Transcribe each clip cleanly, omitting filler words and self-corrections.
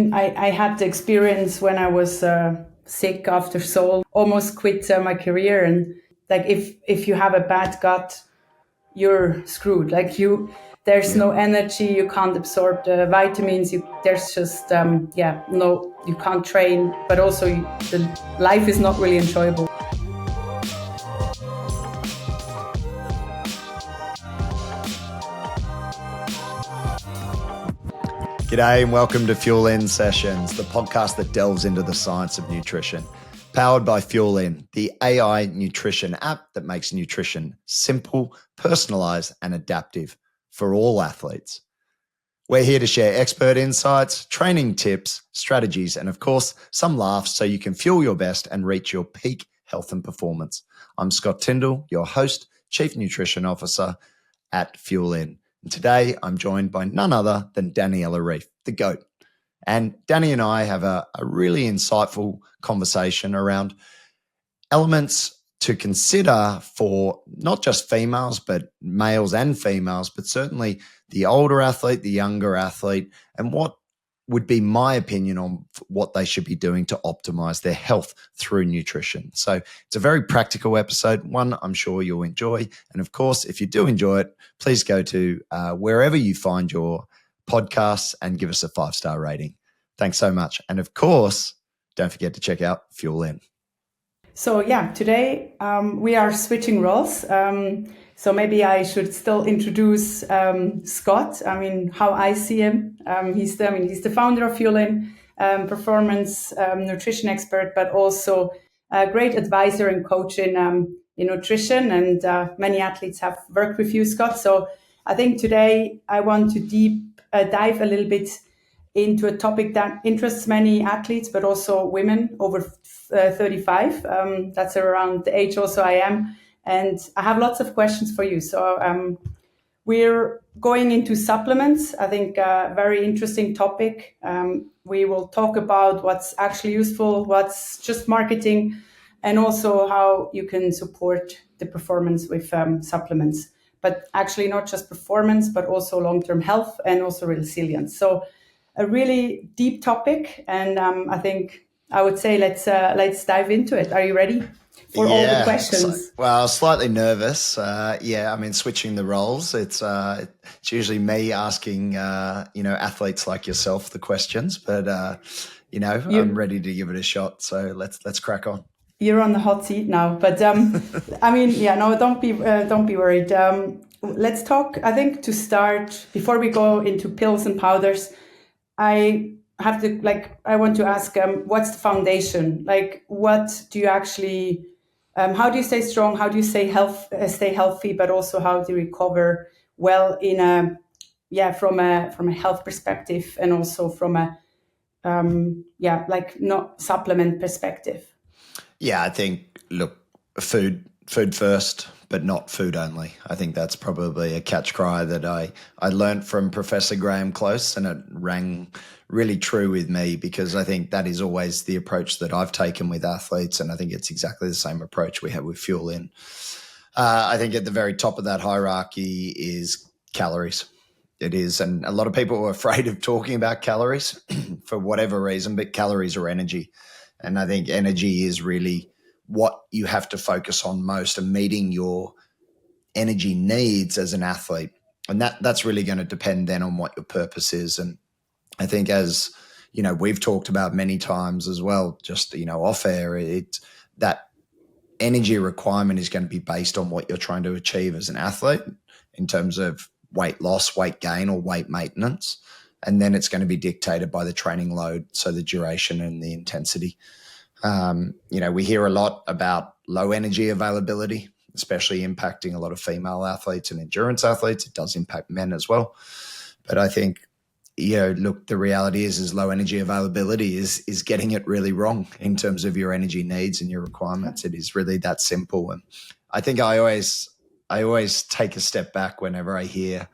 mean, I had the experience when I was sick after Seoul, almost quit my career. And like, if you have a bad gut, you're screwed. Like there's no energy, you can't absorb the vitamins. There's just, no, you can't train, but also the life is not really enjoyable. G'day and welcome to Fuel In Sessions, the podcast that delves into the science of nutrition. Powered by Fuel In, the AI nutrition app that makes nutrition simple, personalized, and adaptive for all athletes. We're here to share expert insights, training tips, strategies, and of course, some laughs so you can fuel your best and reach your peak health and performance. I'm Scott Tindal, your host, Chief Nutrition Officer at Fuel In. And today, I'm joined by none other than Daniela Ryf, the GOAT. And Danny and I have a really insightful conversation around elements to consider for not just females, but males and females, but certainly the older athlete, the younger athlete, and what would be my opinion on what they should be doing to optimize their health through nutrition. So it's a very practical episode, one I'm sure you'll enjoy. And of course, if you do enjoy it, please go to wherever you find your podcasts and give us a 5-star rating. Thanks so much. And of course, don't forget to check out Fuel In. So today we are switching roles. So maybe I should still introduce Scott. I mean, how I see him. He's the founder of Fuel In, performance nutrition expert, but also a great advisor and coach in nutrition. And many athletes have worked with you, Scott. So I think today I want to dive a little bit into a topic that interests many athletes, but also women over 35. That's around the age also I am. And I have lots of questions for you. So we're going into supplements. I think a very interesting topic. We will talk about what's actually useful, what's just marketing, and also how you can support the performance with supplements. But actually not just performance, but also long-term health and also resilience. So a really deep topic. And I think I would say let's dive into it. Are you ready for all the questions? Well, slightly nervous. Switching the roles. It's usually me asking, athletes like yourself the questions, but I'm ready to give it a shot. So let's crack on. You're on the hot seat now, but don't be worried. Let's talk. I think to start, before we go into pills and powders, I want to ask, what's the foundation? Like, what do you actually? How do you stay strong? How do you stay healthy? But also, how do you recover well from a health perspective, and also from a not supplement perspective. Yeah, I think, look, food first, but not food only. I think that's probably a catch cry that I learned from Professor Graham Close, and it rang really true with me because I think that is always the approach that I've taken with athletes, and I think it's exactly the same approach we have with Fuel In. I think at the very top of that hierarchy is calories. It is, and a lot of people are afraid of talking about calories for whatever reason, but calories are energy. And I think energy is really what you have to focus on most, and meeting your energy needs as an athlete. And that's really going to depend then on what your purpose is. And I think, as you know, we've talked about many times as well, just, off air, that energy requirement is going to be based on what you're trying to achieve as an athlete in terms of weight loss, weight gain, or weight maintenance. And then it's going to be dictated by the training load, so the duration and the intensity. We hear a lot about low energy availability, especially impacting a lot of female athletes and endurance athletes. It does impact men as well. But I think, the reality is low energy availability is getting it really wrong in terms of your energy needs and your requirements. It is really that simple. And I think I always take a step back whenever I hear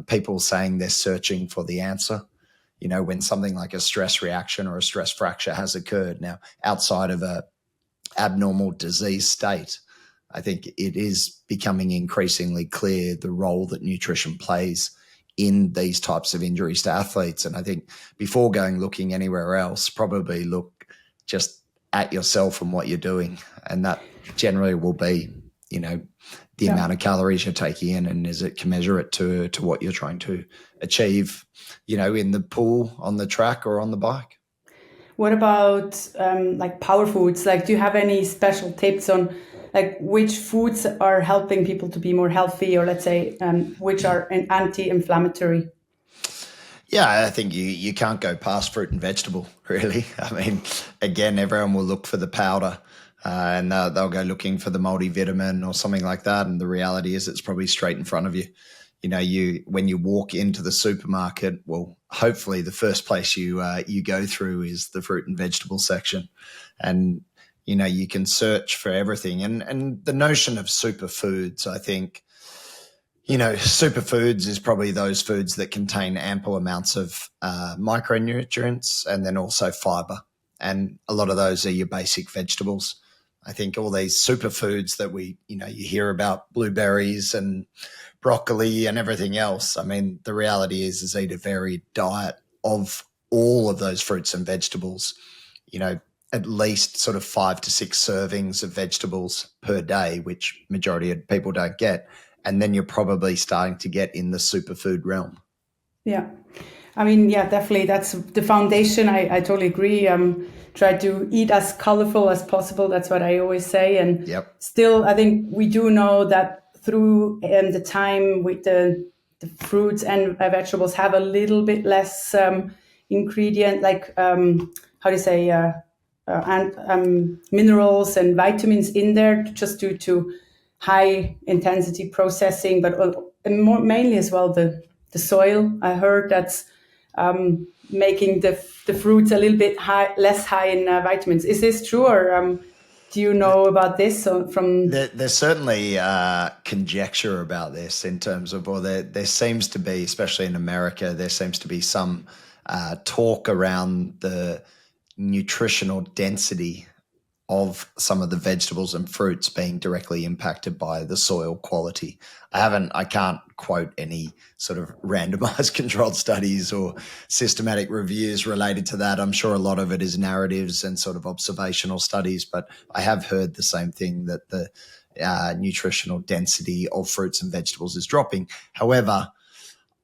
people saying they're searching for the answer, when something like a stress reaction or a stress fracture has occurred. Now, outside of a abnormal disease state, I think it is becoming increasingly clear the role that nutrition plays in these types of injuries to athletes. And I think before looking anywhere else, probably look just at yourself and what you're doing. And that generally will be, the amount of calories you're taking in, and is it commensurate to what you're trying to achieve, in the pool, on the track, or on the bike. What about like power foods? Like, do you have any special tips on like which foods are helping people to be more healthy, or let's say which are anti-inflammatory? Yeah, I think you can't go past fruit and vegetable, really. I mean, again, everyone will look for the powder, and they'll go looking for the multivitamin or something like that. And the reality is it's probably straight in front of you. When you walk into the supermarket, well, hopefully the first place you go through is the fruit and vegetable section. And, you can search for everything. And the notion of superfoods, I think, superfoods is probably those foods that contain ample amounts of micronutrients and then also fiber. And a lot of those are your basic vegetables. I think all these superfoods that you hear about, blueberries and broccoli and everything else. I mean, the reality is eat a varied diet of all of those fruits and vegetables, at least sort of 5 to 6 servings of vegetables per day, which majority of people don't get. And then you're probably starting to get in the superfood realm. Yeah. I mean, yeah, definitely. That's the foundation. I totally agree. Try to eat as colorful as possible. That's what I always say. And still, I think we do know that through the time with the fruits and vegetables have a little bit less ingredient, like, how do you say, and minerals and vitamins in there, just due to high intensity processing, but mainly as well the soil. I heard that's making the fruits a little bit less high in vitamins. Is this true, or do you know about this from? There's certainly conjecture about this in terms of, or there seems to be, especially in America, there seems to be some talk around the nutritional density of some of the vegetables and fruits being directly impacted by the soil quality. I can't quote any sort of randomized controlled studies or systematic reviews related to that. I'm sure a lot of it is narratives and sort of observational studies, but I have heard the same thing, that the nutritional density of fruits and vegetables is dropping. However,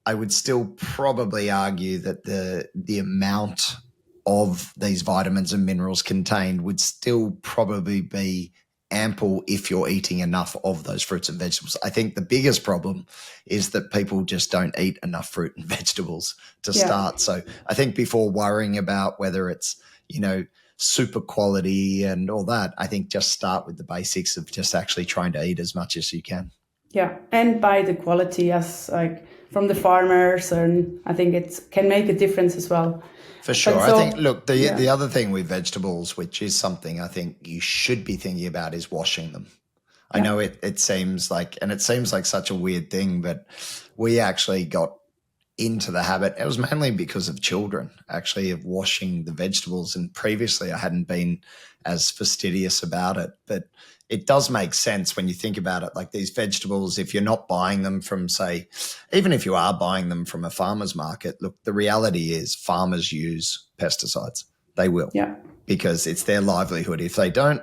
I would still probably argue that the amount of these vitamins and minerals contained would still probably be ample if you're eating enough of those fruits and vegetables. I think the biggest problem is that people just don't eat enough fruit and vegetables to start. So I think before worrying about whether it's, super quality and all that, I think just start with the basics of just actually trying to eat as much as you can. Yeah, and buy the quality as like from the farmers, and I think it can make a difference as well. For sure. I think, look, the other thing with vegetables, which is something I think you should be thinking about, is washing them. I know it seems like such a weird thing, but we actually got into the habit. It was mainly because of children, actually, of washing the vegetables. And previously I hadn't been as fastidious about it, but it does make sense when you think about it. Like these vegetables, if you're not buying them from, say, even if you are buying them from a farmer's market, look, the reality is farmers use pesticides. They will, because it's their livelihood. If they don't,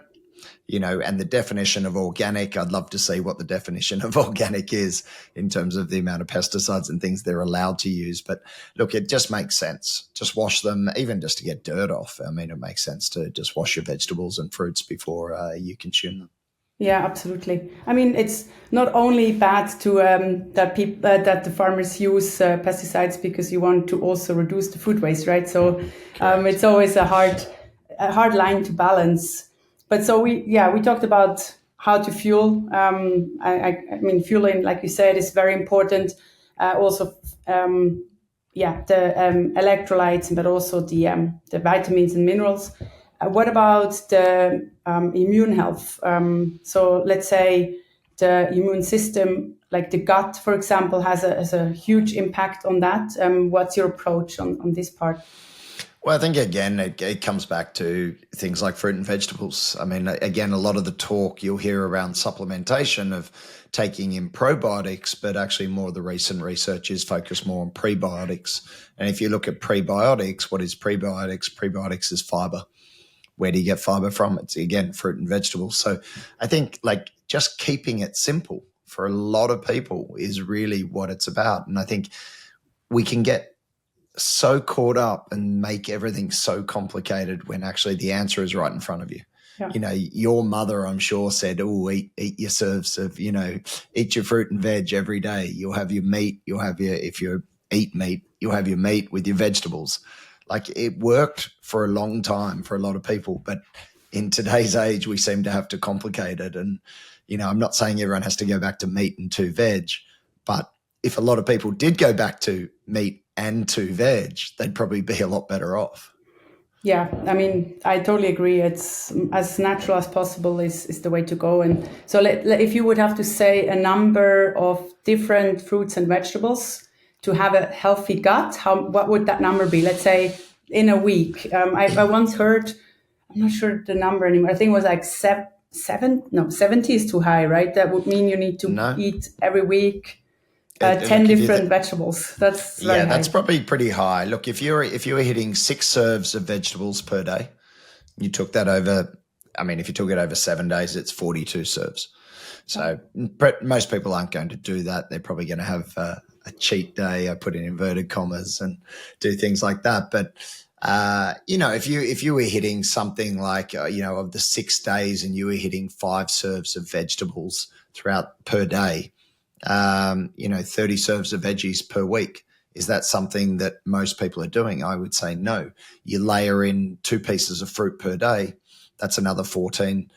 and the definition of organic, I'd love to see what the definition of organic is in terms of the amount of pesticides and things they're allowed to use. But look, it just makes sense. Just wash them, even just to get dirt off. I mean, it makes sense to just wash your vegetables and fruits before you consume them. Yeah, absolutely. I mean, it's not only bad to that the farmers use pesticides, because you want to also reduce the food waste, right? So it's always a hard line to balance. But so we talked about how to fuel. I mean, fueling, like you said, is very important. Also, the electrolytes, but also the vitamins and minerals. What about the immune health? So let's say the immune system, like the gut, for example, has a huge impact on that. What's your approach on this part? Well, I think again, it comes back to things like fruit and vegetables. I mean, again, a lot of the talk you'll hear around supplementation of taking in probiotics, but actually more of the recent research is focused more on prebiotics. And if you look at prebiotics, what is prebiotics? Prebiotics is fiber. Where do you get fiber from? It's again, fruit and vegetables. So I think like just keeping it simple for a lot of people is really what it's about. And I think we can get so caught up and make everything so complicated when actually the answer is right in front of you. Yeah. You know, your mother, I'm sure, said, oh, eat your serves of, eat your fruit and veg every day. You'll have your meat. If you eat meat, you'll have your meat with your vegetables. Like it worked for a long time for a lot of people. But in today's age, we seem to have to complicate it. And, I'm not saying everyone has to go back to meat and to veg, but if a lot of people did go back to meat and to veg, they'd probably be a lot better off. Yeah, I mean, I totally agree. It's as natural as possible is the way to go. And so if you would have to say a number of different fruits and vegetables to have a healthy gut, what would that number be? Let's say in a week. I once heard, I'm not sure the number anymore. I think it was like 70 is too high, right? That would mean you need to eat every week 10 different vegetables. That's very high. That's probably pretty high. Look, if you were hitting 6 serves of vegetables per day, you took that over. I mean, if you took it over 7 days, it's 42 serves. So most people aren't going to do that. They're probably going to have a cheat day. I put in inverted commas and do things like that. But if you were hitting something like of the 6 days and you were hitting 5 serves of vegetables throughout per day. 30 serves of veggies per week. Is that something that most people are doing? I would say no. You layer in 2 pieces of fruit per day. That's another 14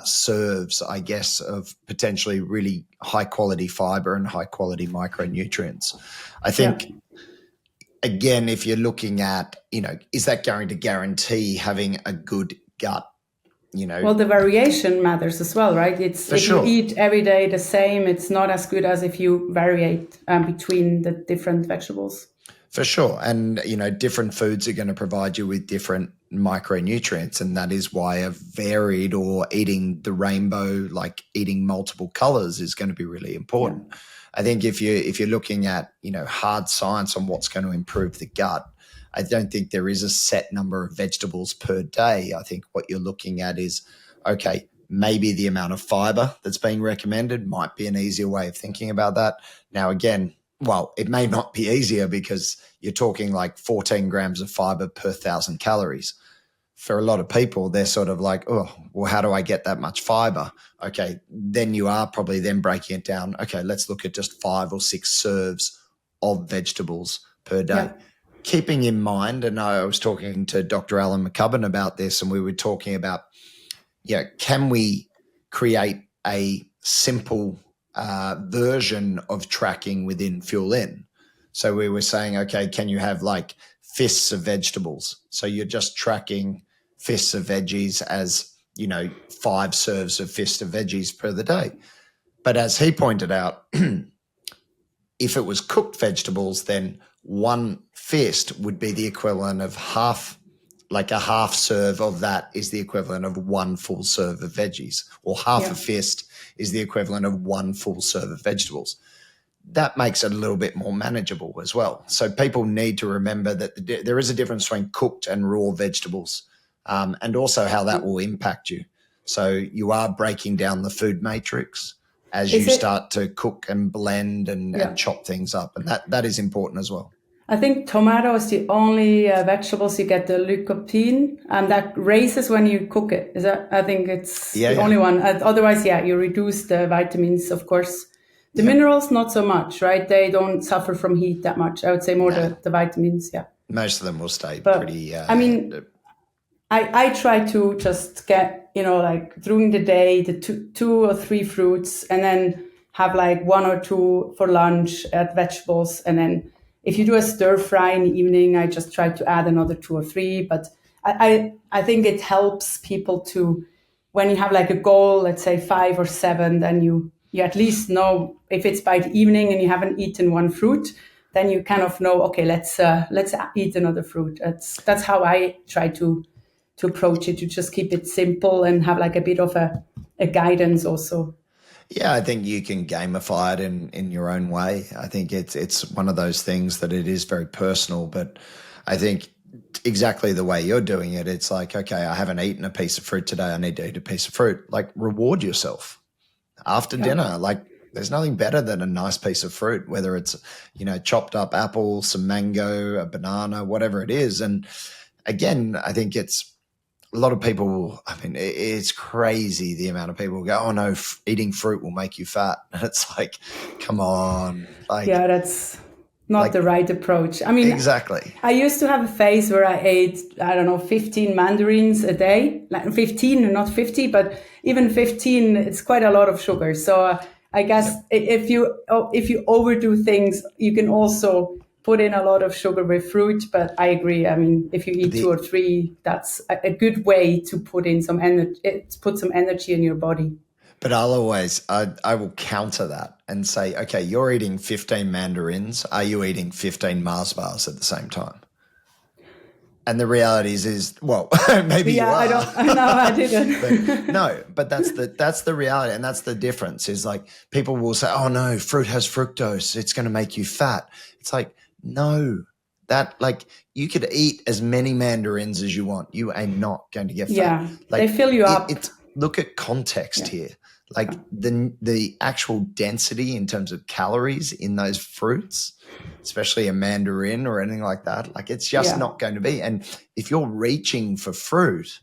serves, I guess, of potentially really high quality fiber and high quality micronutrients. I think, again, if you're looking at, is that going to guarantee having a good gut? Well, the variation matters as well, right? If you eat every day the same, it's not as good as if you variate between the different vegetables. For sure. And, different foods are going to provide you with different micronutrients. And that is why a varied or eating the rainbow, like eating multiple colors, is going to be really important. Yeah. I think if you're looking at, hard science on what's going to improve the gut, I don't think there is a set number of vegetables per day. I think what you're looking at is, okay, maybe the amount of fiber that's being recommended might be an easier way of thinking about that. Now, again, it may not be easier because you're talking like 14 grams of fiber per 1,000 calories. For a lot of people, they're sort of like, oh, well, how do I get that much fiber? Okay, then you are probably then breaking it down. Okay, let's look at just 5 or 6 serves of vegetables per day. Yeah. Keeping in mind, and I was talking to Dr. Alan McCubbin about this, and we were talking about, can we create a simple version of tracking within Fuel In? So we were saying, okay, can you have like fists of vegetables? So you're just tracking fists of veggies as, 5 serves of fist of veggies per the day. But as he pointed out, if it was cooked vegetables, then 1 fist would be the equivalent of a half serve of that is the equivalent of 1 full serve of veggies, or half a fist is the equivalent of 1 full serve of vegetables. That makes it a little bit more manageable as well. So people need to remember that there is a difference between cooked and raw vegetables, and also how that will impact you. So you are breaking down the food matrix as you start to cook and blend and chop things up. And that is important as well. I think tomato is the only vegetables you get the lycopene, and that raises when you cook it. I think it's the only one. Otherwise, you reduce the vitamins, of course. The minerals, not so much, right? They don't suffer from heat that much. I would say more the vitamins, Most of them will stay pretty... I try to just get, like during the day, the two or 3 fruits, and then have like 1 or 2 for lunch at vegetables. And then if you do a stir fry in the evening, I just try to add another 2 or 3. But I think it helps people to, when you have like a goal, let's say 5 or 7, then you at least know if it's by the evening and you haven't eaten 1 fruit, then you kind of know, okay, let's eat another fruit. That's how I try to approach it, to just keep it simple and have like a bit of a guidance also. Yeah, I think you can gamify it in your own way. I think it's one of those things that it is very personal, but I think exactly the way you're doing it, it's like, okay, I haven't eaten a piece of fruit today. I need to eat a piece of fruit. Like, reward yourself after dinner. Like, there's nothing better than a nice piece of fruit, whether it's, chopped up apple, some mango, a banana, whatever it is. And again, I think it's a lot of people, I mean, it's crazy the amount of people who go, oh no, eating fruit will make you fat. And it's like, come on. Like, yeah, that's not the right approach. I mean, exactly. I used to have a phase where I ate, I don't know, 15 mandarins a day, like 15, not 50, but even 15, it's quite a lot of sugar. So I guess if you overdo things, you can also put in a lot of sugar with fruit. But I agree. I mean, if you eat 2 or 3, that's a good way to put in some energy, put some energy in your body. But I will counter that and say, okay, you're eating 15 mandarins. Are you eating 15 Mars bars at the same time? And the reality is well, maybe you are. I didn't. but that's the reality, and that's the difference. Is like, people will say, "Oh no, fruit has fructose; it's going to make you fat." It's like, no, that, like, you could eat as many mandarins as you want. You are not going to get fat. Yeah, like, they fill you up. Look at context here. Like, the actual density in terms of calories in those fruits, especially a mandarin or anything like that, like, it's just not going to be. And if you're reaching for fruit,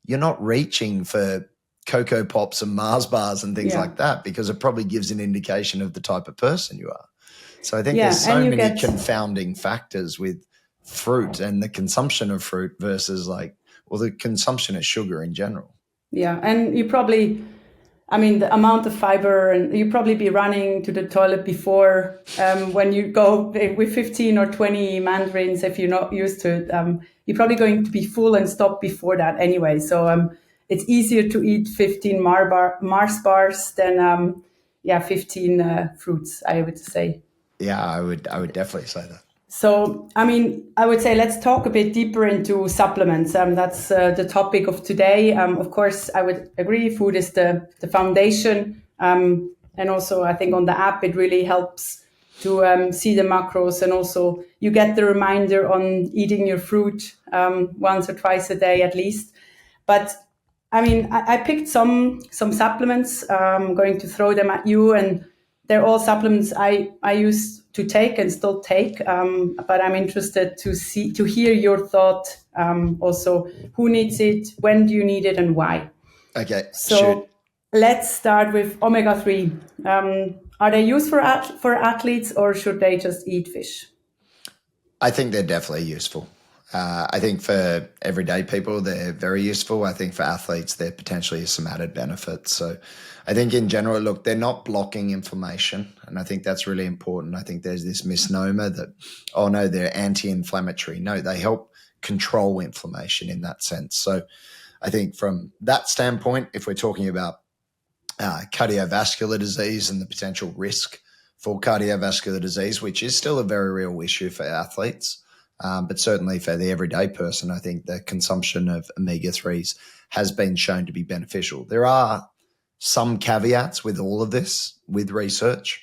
you're not reaching for Cocoa Pops and Mars bars and things like that, because it probably gives an indication of the type of person you are. So I think there's so many confounding factors with fruit and the consumption of fruit versus the consumption of sugar in general. Yeah, and you probably, I mean, the amount of fiber, and you probably be running to the toilet before when you go with 15 or 20 mandarins. If you're not used to it, you're probably going to be full and stop before that anyway. So it's easier to eat 15 Mars bars than 15 fruits, I would say. Yeah, I would definitely say that. So, I mean, I would say let's talk a bit deeper into supplements. That's the topic of today. Of course, I would agree, food is the foundation. And also, I think on the app, it really helps to see the macros. And also, you get the reminder on eating your fruit once or twice a day at least. But I mean, I picked some supplements. I'm going to throw them at you, and they're all supplements I used to take and still take. But I'm interested to hear your thought. Also, who needs it? When do you need it, and why? Okay. So let's start with omega-3. Are they used for athletes, or should they just eat fish? I think they're definitely useful. I think for everyday people, they're very useful. I think for athletes, there potentially is some added benefits. So I think in general, look, they're not blocking inflammation. And I think that's really important. I think there's this misnomer that, oh no, they're anti-inflammatory. No, they help control inflammation in that sense. So I think from that standpoint, if we're talking about cardiovascular disease and the potential risk for cardiovascular disease, which is still a very real issue for athletes, but certainly for the everyday person, I think the consumption of omega-3s has been shown to be beneficial. There are some caveats with all of this, with research.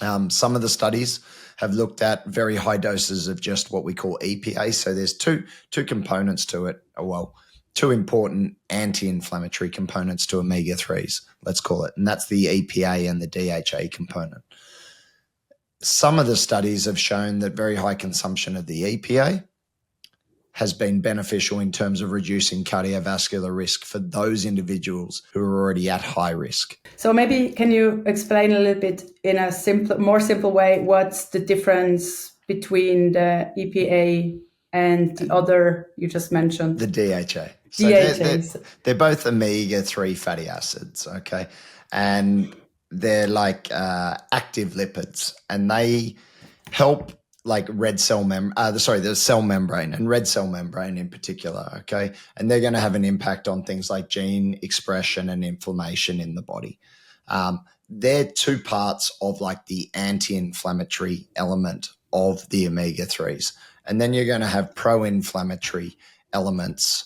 Some of the studies have looked at very high doses of just what we call EPA. So there's two components to it. Well, two important anti-inflammatory components to omega-3s, let's call it. And that's the EPA and the DHA component. Some of the studies have shown that very high consumption of the EPA has been beneficial in terms of reducing cardiovascular risk for those individuals who are already at high risk. So maybe can you explain a little bit in a more simple way, what's the difference between the EPA and the other you just mentioned? The DHA. So they're both omega-3 fatty acids, okay? And they're like active lipids, and they help like the cell membrane and red cell membrane in particular, okay? And they're going to have an impact on things like gene expression and inflammation in the body. they're two parts of like the anti-inflammatory element of the omega-3s. And then you're going to have pro-inflammatory elements,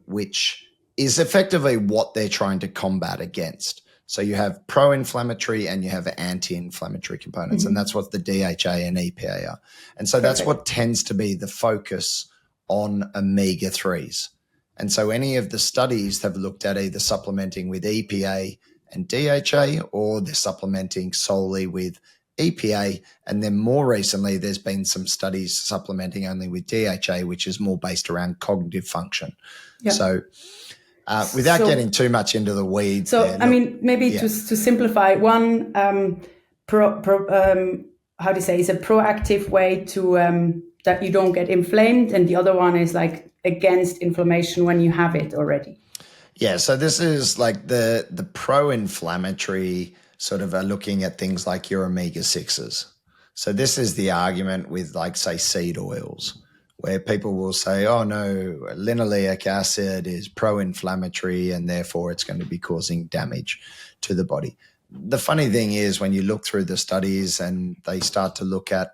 which is effectively what they're trying to combat against. So you have pro-inflammatory and you have anti-inflammatory components, and that's what the DHA and EPA are. And so that's what tends to be the focus on omega-3s. And so any of the studies have looked at either supplementing with EPA and DHA, or they're supplementing solely with EPA. And then more recently, there's been some studies supplementing only with DHA, which is more based around cognitive function. Yeah. So without getting too much into the weeds. So, maybe to simplify, one, how do you say, is a proactive way to that you don't get inflamed, and the other one is like against inflammation when you have it already. Yeah, so this is like the pro-inflammatory sort of are looking at things like your omega-6s. So this is the argument with like, say, seed oils, where people will say, oh no, linoleic acid is pro-inflammatory and therefore it's going to be causing damage to the body. The funny thing is when you look through the studies and they start to look at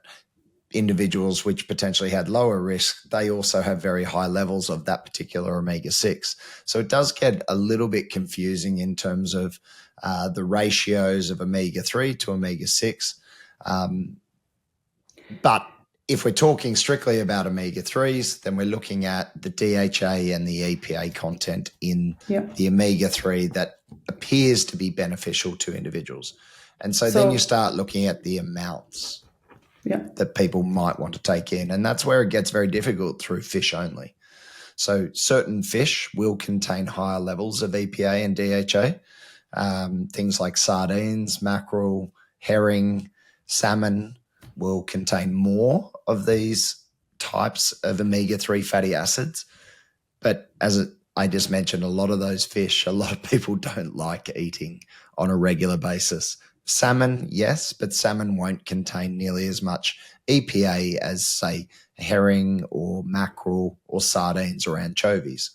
individuals which potentially had lower risk, they also have very high levels of that particular omega-6. So it does get a little bit confusing in terms of the ratios of omega-3 to omega-6. But if we're talking strictly about omega-3s, then we're looking at the DHA and the EPA content in the omega-3 that appears to be beneficial to individuals. And so then you start looking at the amounts that people might want to take in. And that's where it gets very difficult through fish only. So certain fish will contain higher levels of EPA and DHA. Things like sardines, mackerel, herring, salmon will contain more of these types of omega-3 fatty acids. But as I just mentioned, a lot of those fish, a lot of people don't like eating on a regular basis. Salmon, yes, but salmon won't contain nearly as much EPA as, say, herring or mackerel or sardines or anchovies.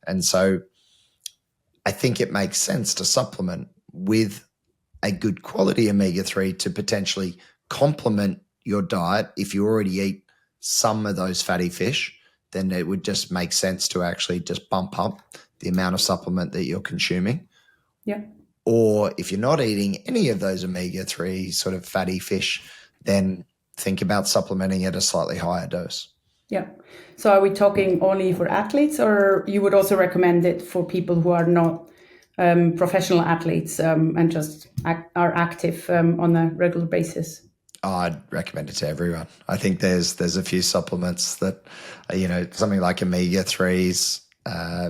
And so I think it makes sense to supplement with a good quality omega-3 to potentially complement your diet. If you already eat some of those fatty fish, then it would just make sense to actually just bump up the amount of supplement that you're consuming. Yeah. Or if you're not eating any of those omega-3 sort of fatty fish, then think about supplementing at a slightly higher dose. Yeah. So are we talking only for athletes, or you would also recommend it for people who are not professional athletes and just are active on a regular basis? I'd recommend it to everyone. I think there's a few supplements that, something like omega-3s,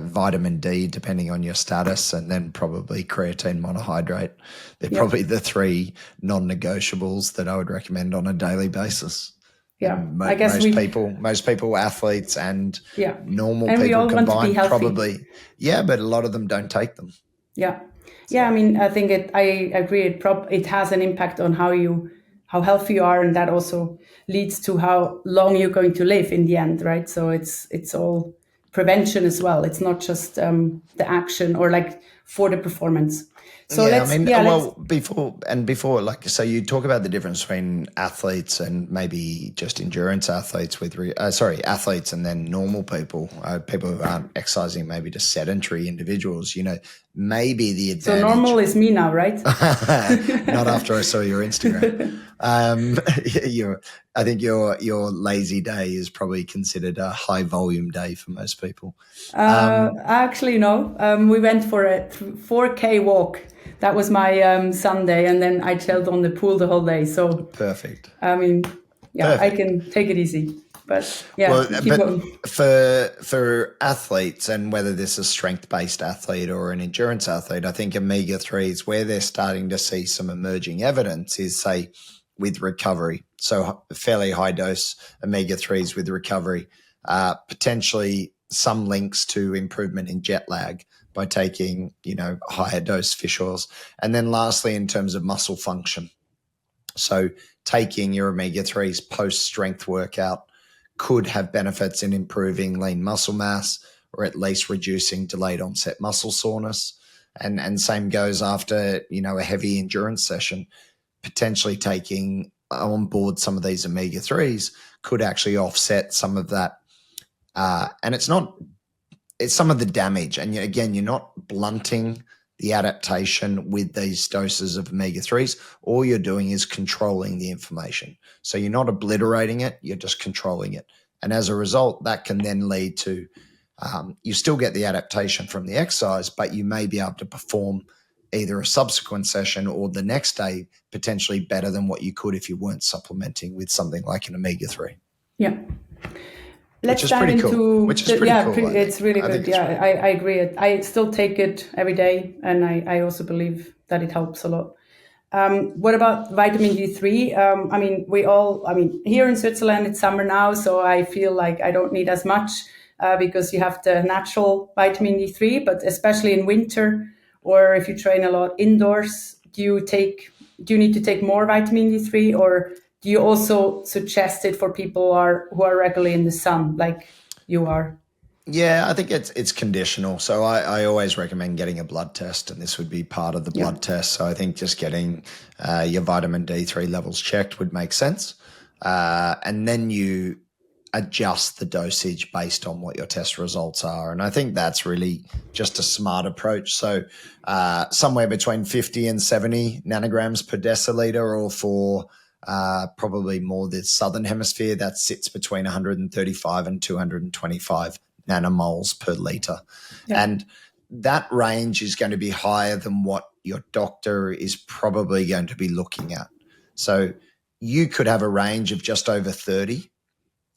vitamin D, depending on your status, and then probably creatine monohydrate. They're probably the three non-negotiables that I would recommend on a daily basis. Yeah, I guess most people, athletes and normal and people combined, probably, but a lot of them don't take them. Yeah, I mean, I think I agree. It has an impact on how healthy you are, and that also leads to how long you're going to live in the end, right? So it's all prevention as well. It's not just the action or like for the performance. So before, like, so you talk about the difference between athletes and maybe just endurance athletes athletes and then normal people, people who aren't exercising, maybe just sedentary individuals, maybe the advantage. So normal is me now, right? Not after I saw your Instagram. I think your lazy day is probably considered a high volume day for most people. Actually, no. We went for a 4K walk. That was my Sunday, and then I chilled on the pool the whole day. So perfect. I mean, perfect. I can take it easy. But for athletes, and whether this is strength-based athlete or an endurance athlete, I think omega-3s, where they're starting to see some emerging evidence is, say, with recovery. So fairly high dose omega-3s with recovery, potentially some links to improvement in jet lag by taking, higher dose fish oils. And then lastly, in terms of muscle function. So taking your omega-3s post-strength workout could have benefits in improving lean muscle mass, or at least reducing delayed onset muscle soreness. And same goes after, a heavy endurance session. Potentially taking on board some of these omega-3s could actually offset some of that. And it's some of the damage. And again, you're not blunting the adaptation with these doses of omega-3s. All you're doing is controlling the inflammation. So you're not obliterating it, you're just controlling it. And as a result, that can then lead to, you still get the adaptation from the exercise, but you may be able to perform either a subsequent session or the next day potentially better than what you could if you weren't supplementing with something like an omega-3. Yeah. Let's dive into cool. Which is pretty cool. It's really good. I agree. I still take it every day, and I also believe that it helps a lot. What about vitamin D3? Here in Switzerland, it's summer now, so I feel like I don't need as much because you have the natural vitamin D3, but especially in winter or if you train a lot indoors, do you need to take more vitamin D3, or do you also suggest it for people who are regularly in the sun like you are? Yeah, I think it's conditional. So I always recommend getting a blood test, and this would be part of the blood test. So I think just getting your vitamin D3 levels checked would make sense. And then you adjust the dosage based on what your test results are. And I think that's really just a smart approach. So somewhere between 50 and 70 nanograms per deciliter, or for probably more the southern hemisphere, that sits between 135 and 225 nanomoles per liter. Yeah. And that range is going to be higher than what your doctor is probably going to be looking at. So you could have a range of just over 30,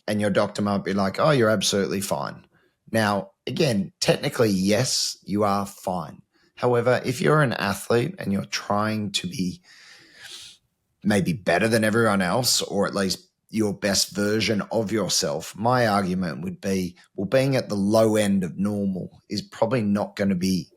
and your doctor might be like, oh, you're absolutely fine. Now, again, technically, yes, you are fine. However, if you're an athlete and you're trying to be maybe better than everyone else, or at least your best version of yourself, my argument would be, well, being at the low end of normal is probably not going to be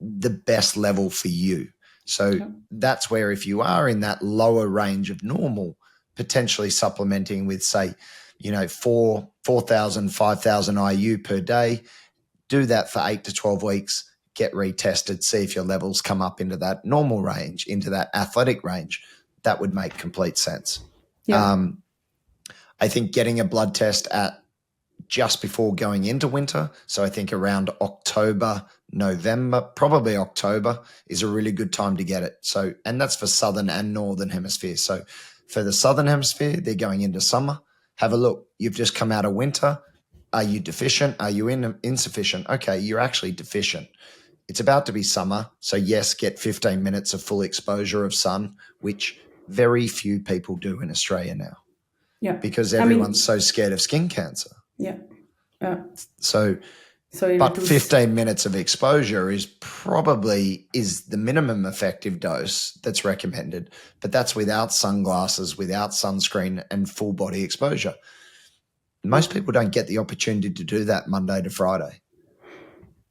the best level for you. So that's where, if you are in that lower range of normal, potentially supplementing with, say, 4,000, 5,000 IU per day, do that for 8 to 12 weeks, get retested, see if your levels come up into that normal range, into that athletic range. That would make complete sense. Yeah. I think getting a blood test at just before going into winter, so I think around October, November, probably October, is a really good time to get it. So, and that's for southern and northern hemisphere. So for the southern hemisphere, they're going into summer. Have a look. You've just come out of winter. Are you deficient? Are you insufficient? Okay, you're actually deficient. It's about to be summer. So yes, get 15 minutes of full exposure of sun, which very few people do in Australia now. Yeah. Because everyone's so scared of skin cancer. Yeah. So but 15 minutes of exposure is the minimum effective dose that's recommended, but that's without sunglasses, without sunscreen, and full body exposure. Most people don't get the opportunity to do that Monday to Friday.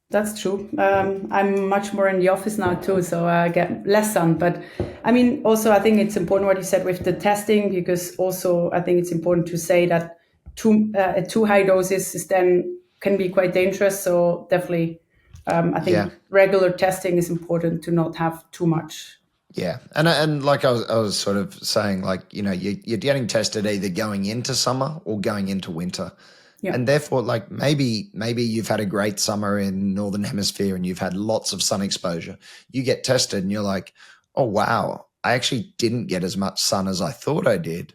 That's true. I'm much more in the office now too, so I get less sun. But also I think it's important what you said with the testing, because also I think it's important to say that too high doses can be quite dangerous. So definitely, I think regular testing is important to not have too much. Yeah, and like I was sort of saying, like, you're getting tested either going into summer or going into winter. Yeah. And therefore, like, maybe you've had a great summer in Northern Hemisphere and you've had lots of sun exposure. You get tested and you're like, oh, wow, I actually didn't get as much sun as I thought I did.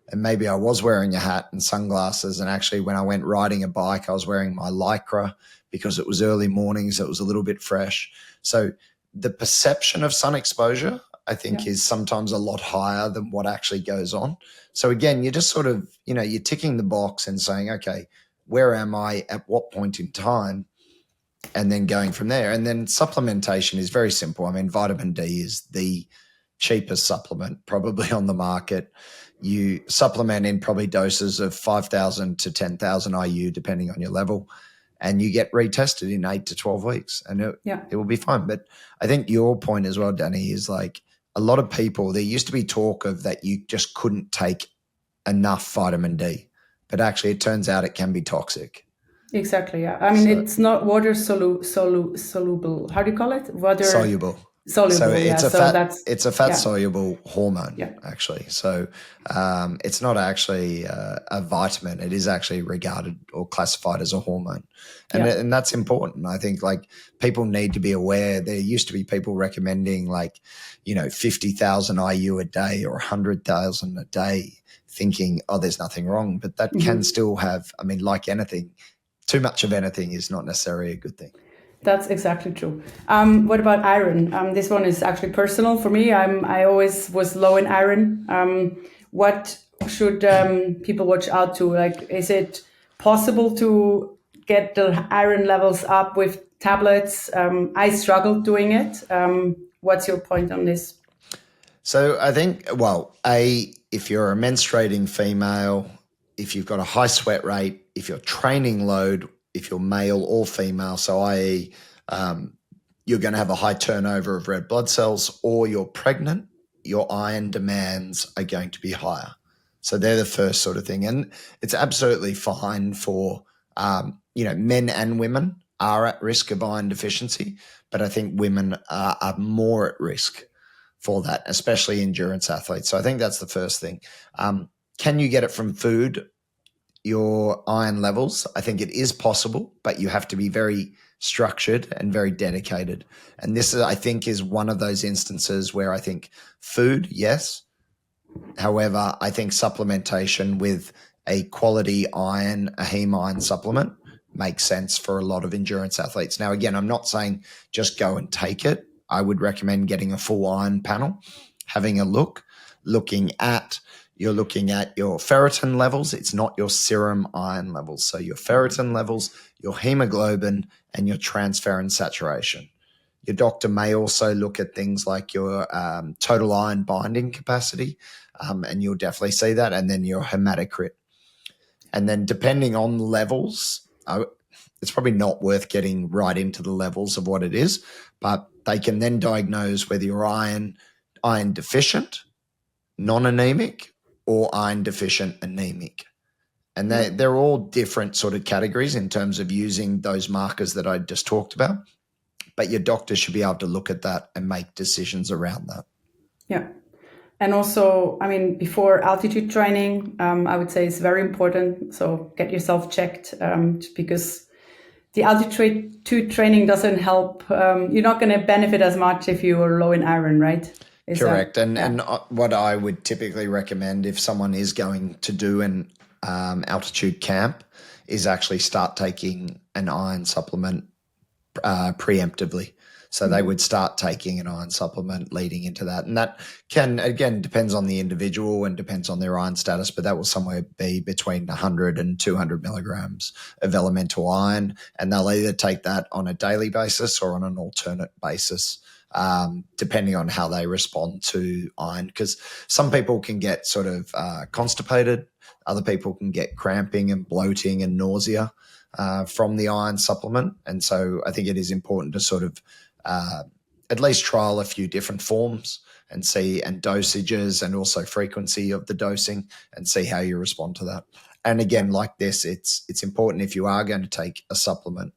And maybe I was wearing a hat and sunglasses. And actually, when I went riding a bike, I was wearing my Lycra because it was early morning, so it was a little bit fresh. So the perception of sun exposure, I think, is sometimes a lot higher than what actually goes on. So again, you're just sort of, you're ticking the box and saying, okay, where am I at what point in time? And then going from there. And then supplementation is very simple. I mean, vitamin D is the cheapest supplement probably on the market. You supplement in probably doses of 5,000 to 10,000 IU, depending on your level, and you get retested in 8 to 12 weeks, and it will be fine. But I think your point as well, Danny, is like, a lot of people, there used to be talk of that you just couldn't take enough vitamin D, but actually it turns out it can be toxic. Exactly. Yeah. I mean, So it's not water soluble. How do you call it? Water soluble. So soluble. Yeah. So that's, it's a fat yeah. soluble hormone Yeah. actually. So it's not actually a vitamin. It is actually regarded or classified as a hormone, Yeah. and that's important. I think like people need to be aware. There used to be people recommending like 50,000 IU a day or 100,000 a day, thinking there's nothing wrong, but that can Hmm. still have. I mean, like anything, too much of anything is not necessarily a good thing. That's exactly true. What about iron? This one is actually personal for me. I always was low in iron. What should people watch out to? Like, is it possible to get the iron levels up with tablets? I struggled doing it. What's your point on this? So I think, well, if you're a menstruating female, if you've got a high sweat rate, if you're training load, if you're male or female, so i.e., you're going to have a high turnover of red blood cells, or you're pregnant, your iron demands are going to be higher. So they're the first sort of thing, and it's absolutely fine for men and women are at risk of iron deficiency, but I think women are more at risk for that, especially endurance athletes. So I think that's the first thing. Can you get it from food, your iron levels? I think it is possible, but you have to be very structured and very dedicated. And this, I think, is one of those instances where I think food, yes. However, I think supplementation with a quality iron, a heme iron supplement makes sense for a lot of endurance athletes. Now, again, I'm not saying just go and take it. I would recommend getting a full iron panel, having a look, you're looking at your ferritin levels. It's not your serum iron levels. So your ferritin levels, your hemoglobin, and your transferrin saturation. Your doctor may also look at things like your total iron binding capacity, and you'll definitely see that, and then your hematocrit. And then depending on the levels, it's probably not worth getting right into the levels of what it is, but they can then diagnose whether you're iron deficient, non-anemic, or iron deficient anemic. And Yeah. they're all different sort of categories in terms of using those markers that I just talked about. But your doctor should be able to look at that and make decisions around that. Yeah. And also, I mean, before altitude training, I would say it's very important. So get yourself checked because the altitude training doesn't help. You're not going to benefit as much if you are low in iron, right? Is that, Correct. And yeah. what I would typically recommend if someone is going to do an altitude camp is actually start taking an iron supplement preemptively. So they would start taking an iron supplement leading into that. And that can, again, depends on the individual and depends on their iron status, but that will somewhere be between 100 and 200 milligrams of elemental iron. And they'll either take that on a daily basis or on an alternate basis, depending on how they respond to iron. Because some people can get sort of constipated, other people can get cramping and bloating and nausea from the iron supplement. And so I think it is important to sort of at least trial a few different forms and see, and dosages and also frequency of the dosing, and see how you respond to that. And again, like this, it's important if you are going to take a supplement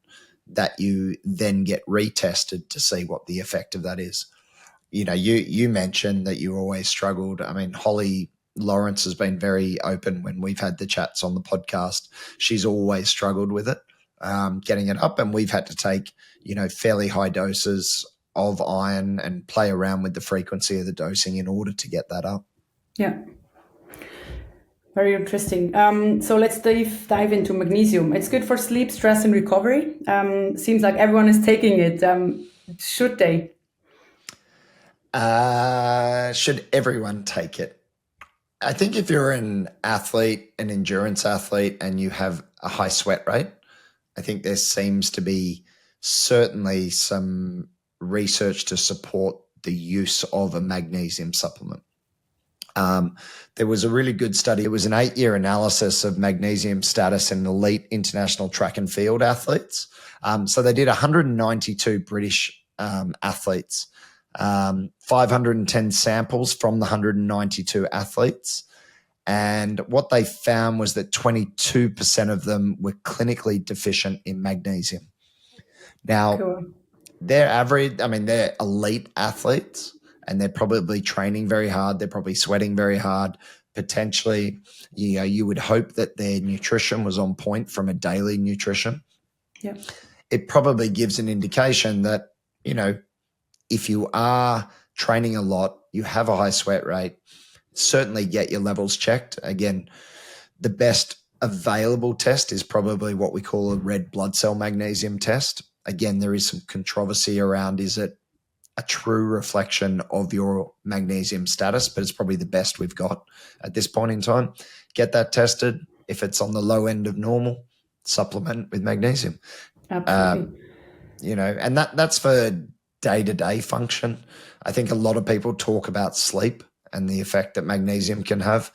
that you then get retested to see what the effect of that is. You mentioned that you always struggled. I mean, Holly Lawrence has been very open when we've had the chats on the podcast. She's always struggled with it, getting it up, and we've had to take, fairly high doses of iron and play around with the frequency of the dosing in order to get that up. Yeah. Very interesting. So let's dive into magnesium. It's good for sleep, stress, and recovery. Seems like everyone is taking it. Should they? Should everyone take it? I think if you're an athlete, an endurance athlete, and you have a high sweat rate, I think there seems to be certainly some research to support the use of a magnesium supplement. There was a really good study. It was an 8-year analysis of magnesium status in elite international track and field athletes. So they did 192 British athletes, 510 samples from the 192 athletes, And what they found was that 22% of them were clinically deficient in magnesium. Now, Cool. they're average, I mean, they're elite athletes and they're probably training very hard. They're probably sweating very hard. Potentially, you would hope that their nutrition was on point from a daily nutrition. Yeah. It probably gives an indication that, if you are training a lot, you have a high sweat rate, certainly get your levels checked. Again, the best available test is probably what we call a red blood cell magnesium test. Again, there is some controversy around, is it a true reflection of your magnesium status, but it's probably the best we've got at this point in time. Get that tested. If it's on the low end of normal, supplement with magnesium. Absolutely. And that's for day-to-day function. I think a lot of people talk about sleep and the effect that magnesium can have.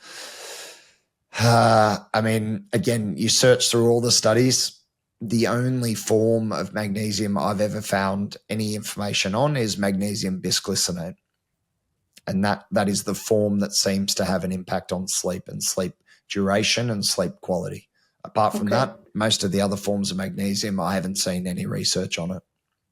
Again, you search through all the studies. The only form of magnesium I've ever found any information on is magnesium bisglycinate. And that is the form that seems to have an impact on sleep and sleep duration and sleep quality. Apart from that, most of the other forms of magnesium, I haven't seen any research on it.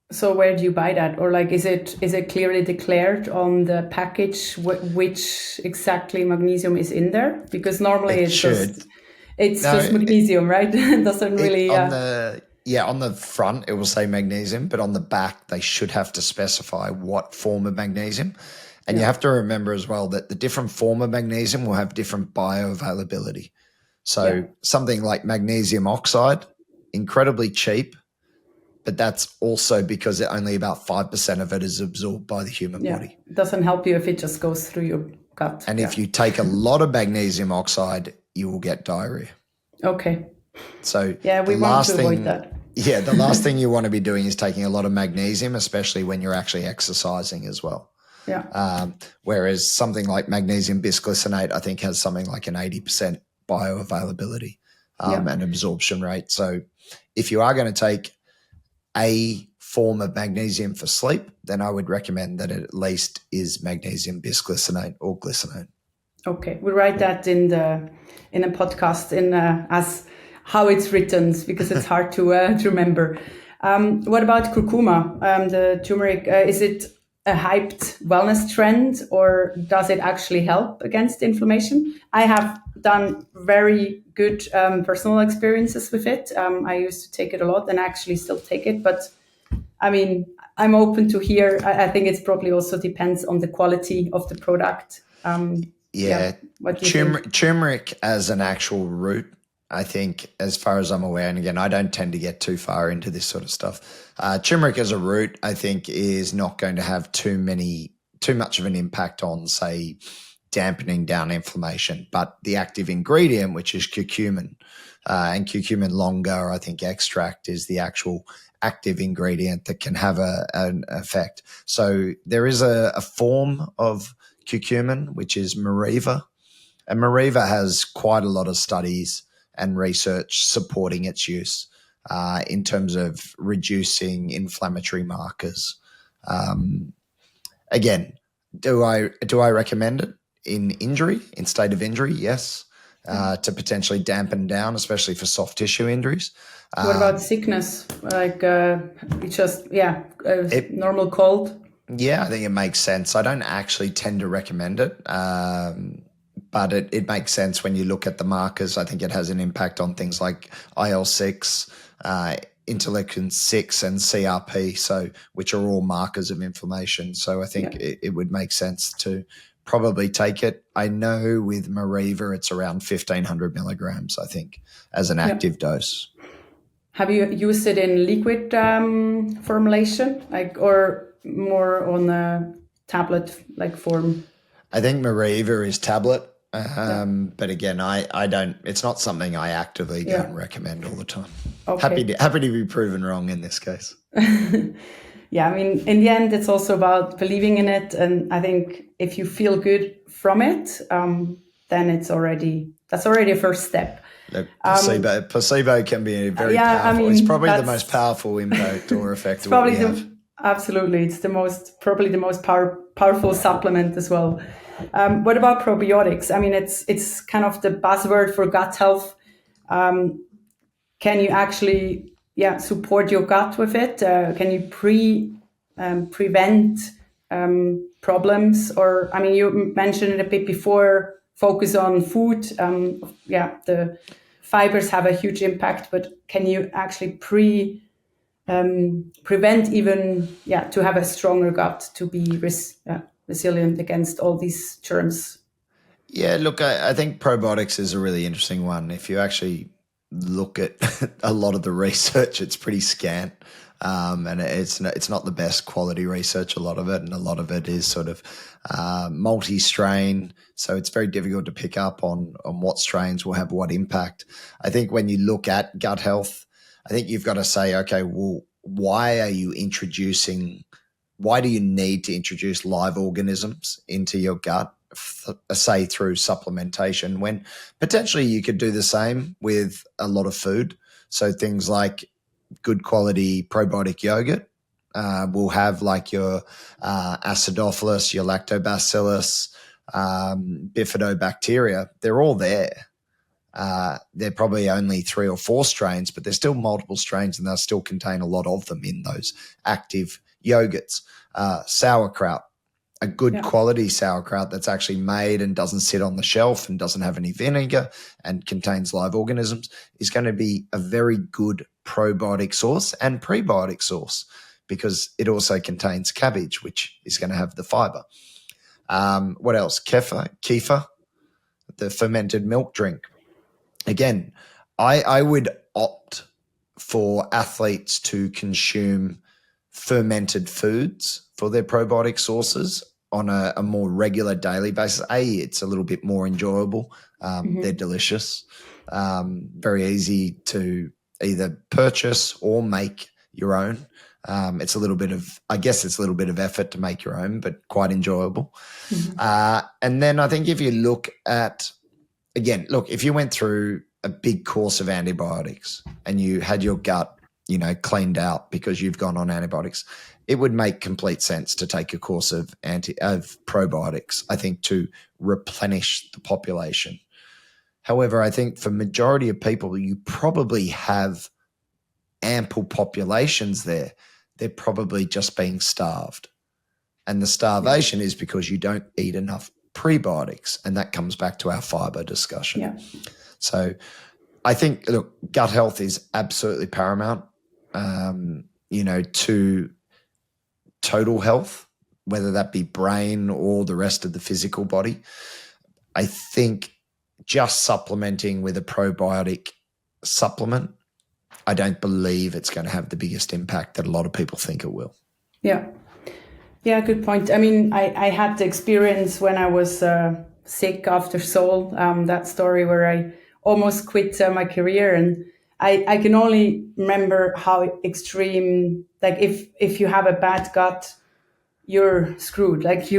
So where do you buy that? Or is it clearly declared on the package which exactly magnesium is in there? Because normally it's just magnesium, right? It doesn't really... On the front, it will say magnesium, but on the back, they should have to specify what form of magnesium. And you have to remember as well that the different form of magnesium will have different bioavailability. So something like magnesium oxide, incredibly cheap, but that's also because only about 5% of it is absorbed by the human body. It doesn't help you if it just goes through your gut. And if you take a lot of magnesium oxide, you will get diarrhea. Okay. So we want to avoid that. Yeah, the last thing you want to be doing is taking a lot of magnesium, especially when you're actually exercising as well. Yeah. Whereas something like magnesium bisglycinate, I think, has something like an 80% bioavailability and absorption rate. So if you are going to take a form of magnesium for sleep, then I would recommend that it at least is magnesium bisglycinate or glycinate. Okay, we write that in a podcast as how it's written because it's hard to remember. What about curcuma, the turmeric? Is it a hyped wellness trend, or does it actually help against inflammation? I have done very good personal experiences with it. I used to take it a lot and I actually still take it. But I mean, I'm open to hear. I think it's probably also depends on the quality of the product. What do you think? Turmeric as an actual root, I think, as far as I'm aware, and again, I don't tend to get too far into this sort of stuff. Turmeric as a root, I think, is not going to have too much of an impact on, say, dampening down inflammation. But the active ingredient, which is curcumin, and curcumin longa, I think extract is the actual active ingredient that can have an effect. So there is a form of curcumin, which is Mariva. And Mariva has quite a lot of studies and research supporting its use in terms of reducing inflammatory markers. Again, do I recommend it in state of injury? Yes, to potentially dampen down, especially for soft tissue injuries. What about sickness? Like normal cold? Yeah, I think it makes sense. I don't actually tend to recommend it, but it makes sense when you look at the markers. I think it has an impact on things like IL-6, interleukin-6 and CRP, which are all markers of inflammation. So I think it would make sense to probably take it. I know with Mariva, it's around 1,500 milligrams, I think, as an active dose. Have you used it in liquid formulation, or more on a tablet form? I think Mariva is tablet, but again, I don't. It's not something I actively go and recommend all the time. Okay. Happy to be proven wrong in this case. Yeah, I mean, in the end, it's also about believing in it, and I think if you feel good from it, then that's already a first step. Look, placebo can be very powerful. I mean, it's probably the most powerful impact or effect we have. Absolutely, it's probably the most powerful supplement as well. What about probiotics? I mean, it's kind of the buzzword for gut health. Can you actually, support your gut with it? Can you prevent problems? Or, I mean, you mentioned it a bit before. Focus on food. The fibers have a huge impact, but can you actually prevent even, to have a stronger gut, to be resilient against all these germs? Yeah, look, I think probiotics is a really interesting one. If you actually look at a lot of the research, it's pretty scant. And it's not the best quality research, a lot of it, and a lot of it is sort of multi-strain. So it's very difficult to pick up on what strains will have what impact. I think when you look at gut health, I think you've got to say, okay, well, why do you need to introduce live organisms into your gut, say through supplementation, when potentially you could do the same with a lot of food? So things like good quality probiotic yogurt will have like your acidophilus, your lactobacillus, bifidobacteria. They're all there. They're probably only 3 or 4 strains, but there's still multiple strains, and they'll still contain a lot of them in those active yogurts. Sauerkraut, a good quality sauerkraut that's actually made and doesn't sit on the shelf and doesn't have any vinegar and contains live organisms, is going to be a very good probiotic source and prebiotic source, because it also contains cabbage, which is going to have the fiber. What else? Kefir, the fermented milk drink. Again, I would opt for athletes to consume fermented foods for their probiotic sources on a more regular daily basis. It's a little bit more enjoyable. They're delicious, very easy to either purchase or make your own. It's a little bit of effort to make your own, but quite enjoyable. And then I think if you look at, if you went through a big course of antibiotics and you had your gut, cleaned out because you've gone on antibiotics, it would make complete sense to take a course of probiotics, I think, to replenish the population. However, I think for majority of people, you probably have ample populations there. They're probably just being starved. And the starvation is because you don't eat enough prebiotics, and that comes back to our fiber discussion. Yeah. So I think, look, gut health is absolutely paramount, to total health, whether that be brain or the rest of the physical body. I think just supplementing with a probiotic supplement, I don't believe it's going to have the biggest impact that a lot of people think it will. Yeah. Yeah, good point. I mean, I had the experience when I was sick after Seoul, that story where I almost quit my career. And I can only remember how extreme, like if you have a bad gut, you're screwed. Like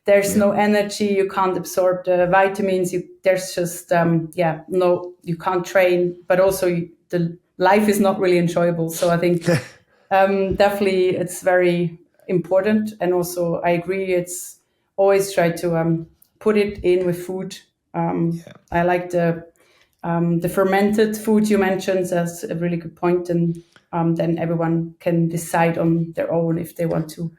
there's no energy, you can't absorb the vitamins, there's just, you can't train, but also the life is not really enjoyable. So I think definitely it's very important. And also I agree, it's always try to put it in with food. I like the fermented food you mentioned. That's a really good point. And then everyone can decide on their own if they want to.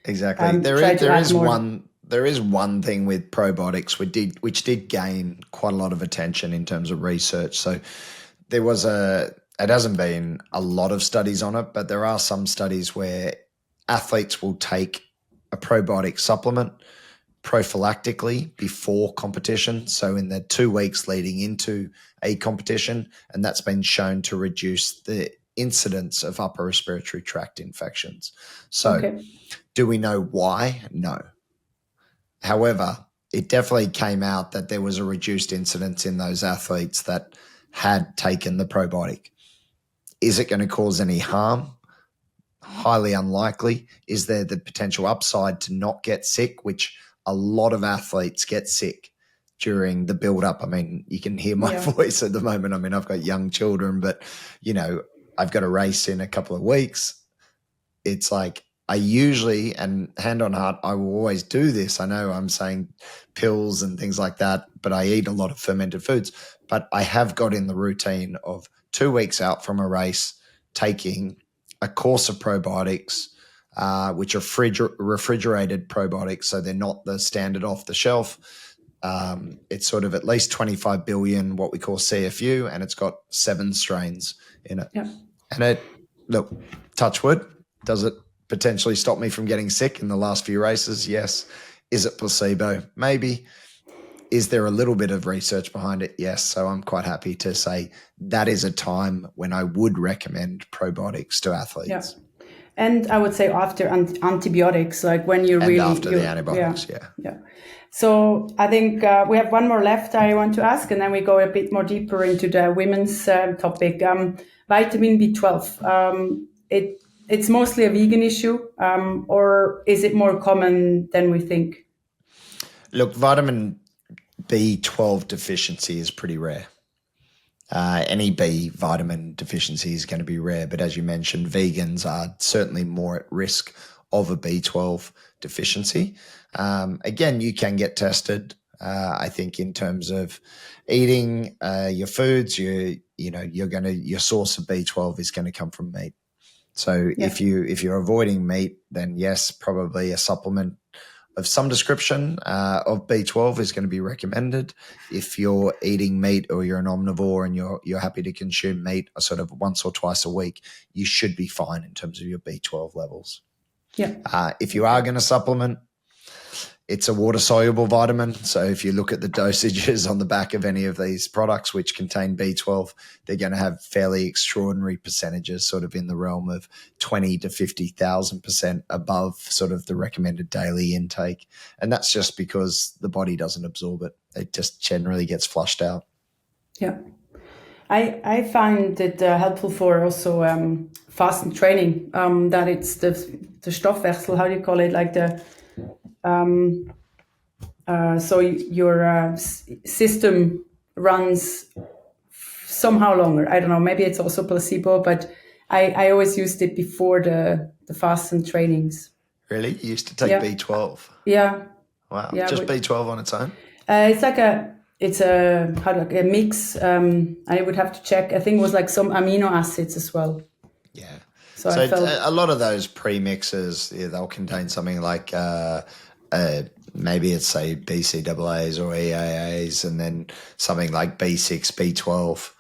Exactly. There is one thing with probiotics which did gain quite a lot of attention in terms of research. So it hasn't been a lot of studies on it, but there are some studies where athletes will take a probiotic supplement prophylactically before competition, so in the 2 weeks leading into a competition, and that's been shown to reduce the incidence of upper respiratory tract infections. So do we know why? No. However, it definitely came out that there was a reduced incidence in those athletes that had taken the probiotic. Is it going to cause any harm? Highly unlikely. Is there the potential upside to not get sick, which a lot of athletes get sick during the build-up? I mean, you can hear my voice at the moment. I mean, I've got young children, but, I've got a race in a couple of weeks. It's like I usually, and hand on heart, I will always do this. I know I'm saying pills and things like that, but I eat a lot of fermented foods. But I have got in the routine of 2 weeks out from a race taking a course of probiotics, which are refrigerated probiotics. So they're not the standard off the shelf. It's sort of at least 25 billion, what we call CFU, and it's got 7 strains in it. Yeah. And look, touch wood, does it potentially stop me from getting sick in the last few races? Yes. Is it placebo? Maybe. Is there a little bit of research behind it? Yes. So I'm quite happy to say that is a time when I would recommend probiotics to athletes. Yeah. And I would say after antibiotics, like when you're really after the antibiotics, yeah. So I think we have one more left I want to ask, and then we go a bit more deeper into the women's topic. Vitamin B12. It's mostly a vegan issue, or is it more common than we think? Look, vitamin B12 deficiency is pretty rare. Any B vitamin deficiency is going to be rare, but as you mentioned, vegans are certainly more at risk of a B12 deficiency. Again, you can get tested. I think in terms of eating your foods, your source of B12 is going to come from meat. So if you're avoiding meat, then yes, probably a supplement of some description of B12 is going to be recommended. If you're eating meat or you're an omnivore and you're happy to consume meat sort of once or twice a week, you should be fine in terms of your B12 levels. Yeah. If you are going to supplement, it's a water-soluble vitamin. So if you look at the dosages on the back of any of these products which contain B12, they're going to have fairly extraordinary percentages, sort of in the realm of 20 to 50,000% above sort of the recommended daily intake. And that's just because the body doesn't absorb it. It just generally gets flushed out. Yeah. I find it helpful for also fasting training, that it's the Stoffwechsel, how do you call it, like the so your system runs somehow longer. I don't know, maybe it's also placebo, but I always used it before the fast and trainings. Really? You used to take B12? Yeah. Wow. Yeah, just B12 on its own? It's like a mix. I would have to check. I think it was like some amino acids as well. Yeah. So a lot of those premixes, they'll contain something like maybe it's say BCAAs or EAAs, and then something like B6, B12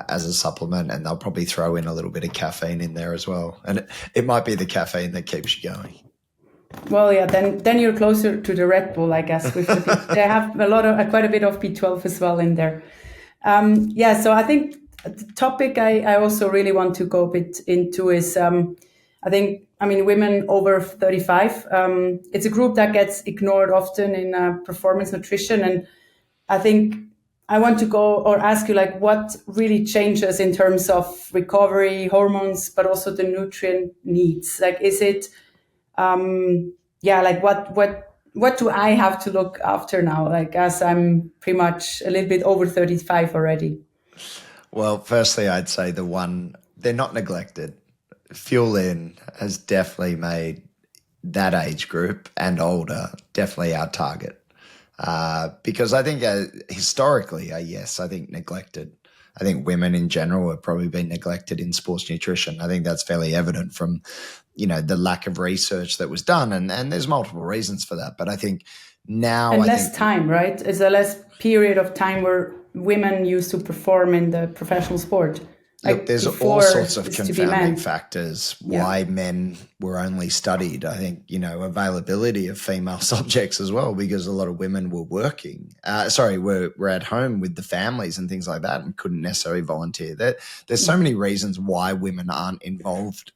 as a supplement, and they'll probably throw in a little bit of caffeine in there as well. And it might be the caffeine that keeps you going. Well, yeah, then you're closer to the Red Bull, I guess. They have quite a bit of B12 as well in there. So I think the topic I also really want to go a bit into is, women over 35. It's a group that gets ignored often in performance nutrition. And I think I want to go or ask you, like, what really changes in terms of recovery, hormones, but also the nutrient needs? Like, is it, what do I have to look after now? Like, as I'm pretty much a little bit over 35 already. Well, firstly, I'd say they're not neglected. Fuel In has definitely made that age group and older definitely our target. Because I think historically, yes, I think neglected. I think women in general have probably been neglected in sports nutrition. I think that's fairly evident from, the lack of research that was done. And there's multiple reasons for that. But I think now... And less time, right? Is a less period of time where women used to perform in the professional sport. Look, there's all sorts of confounding factors why men were only studied. I think, availability of female subjects as well, because a lot of women were working, were at home with the families and things like that and couldn't necessarily volunteer. There's so many reasons why women aren't involved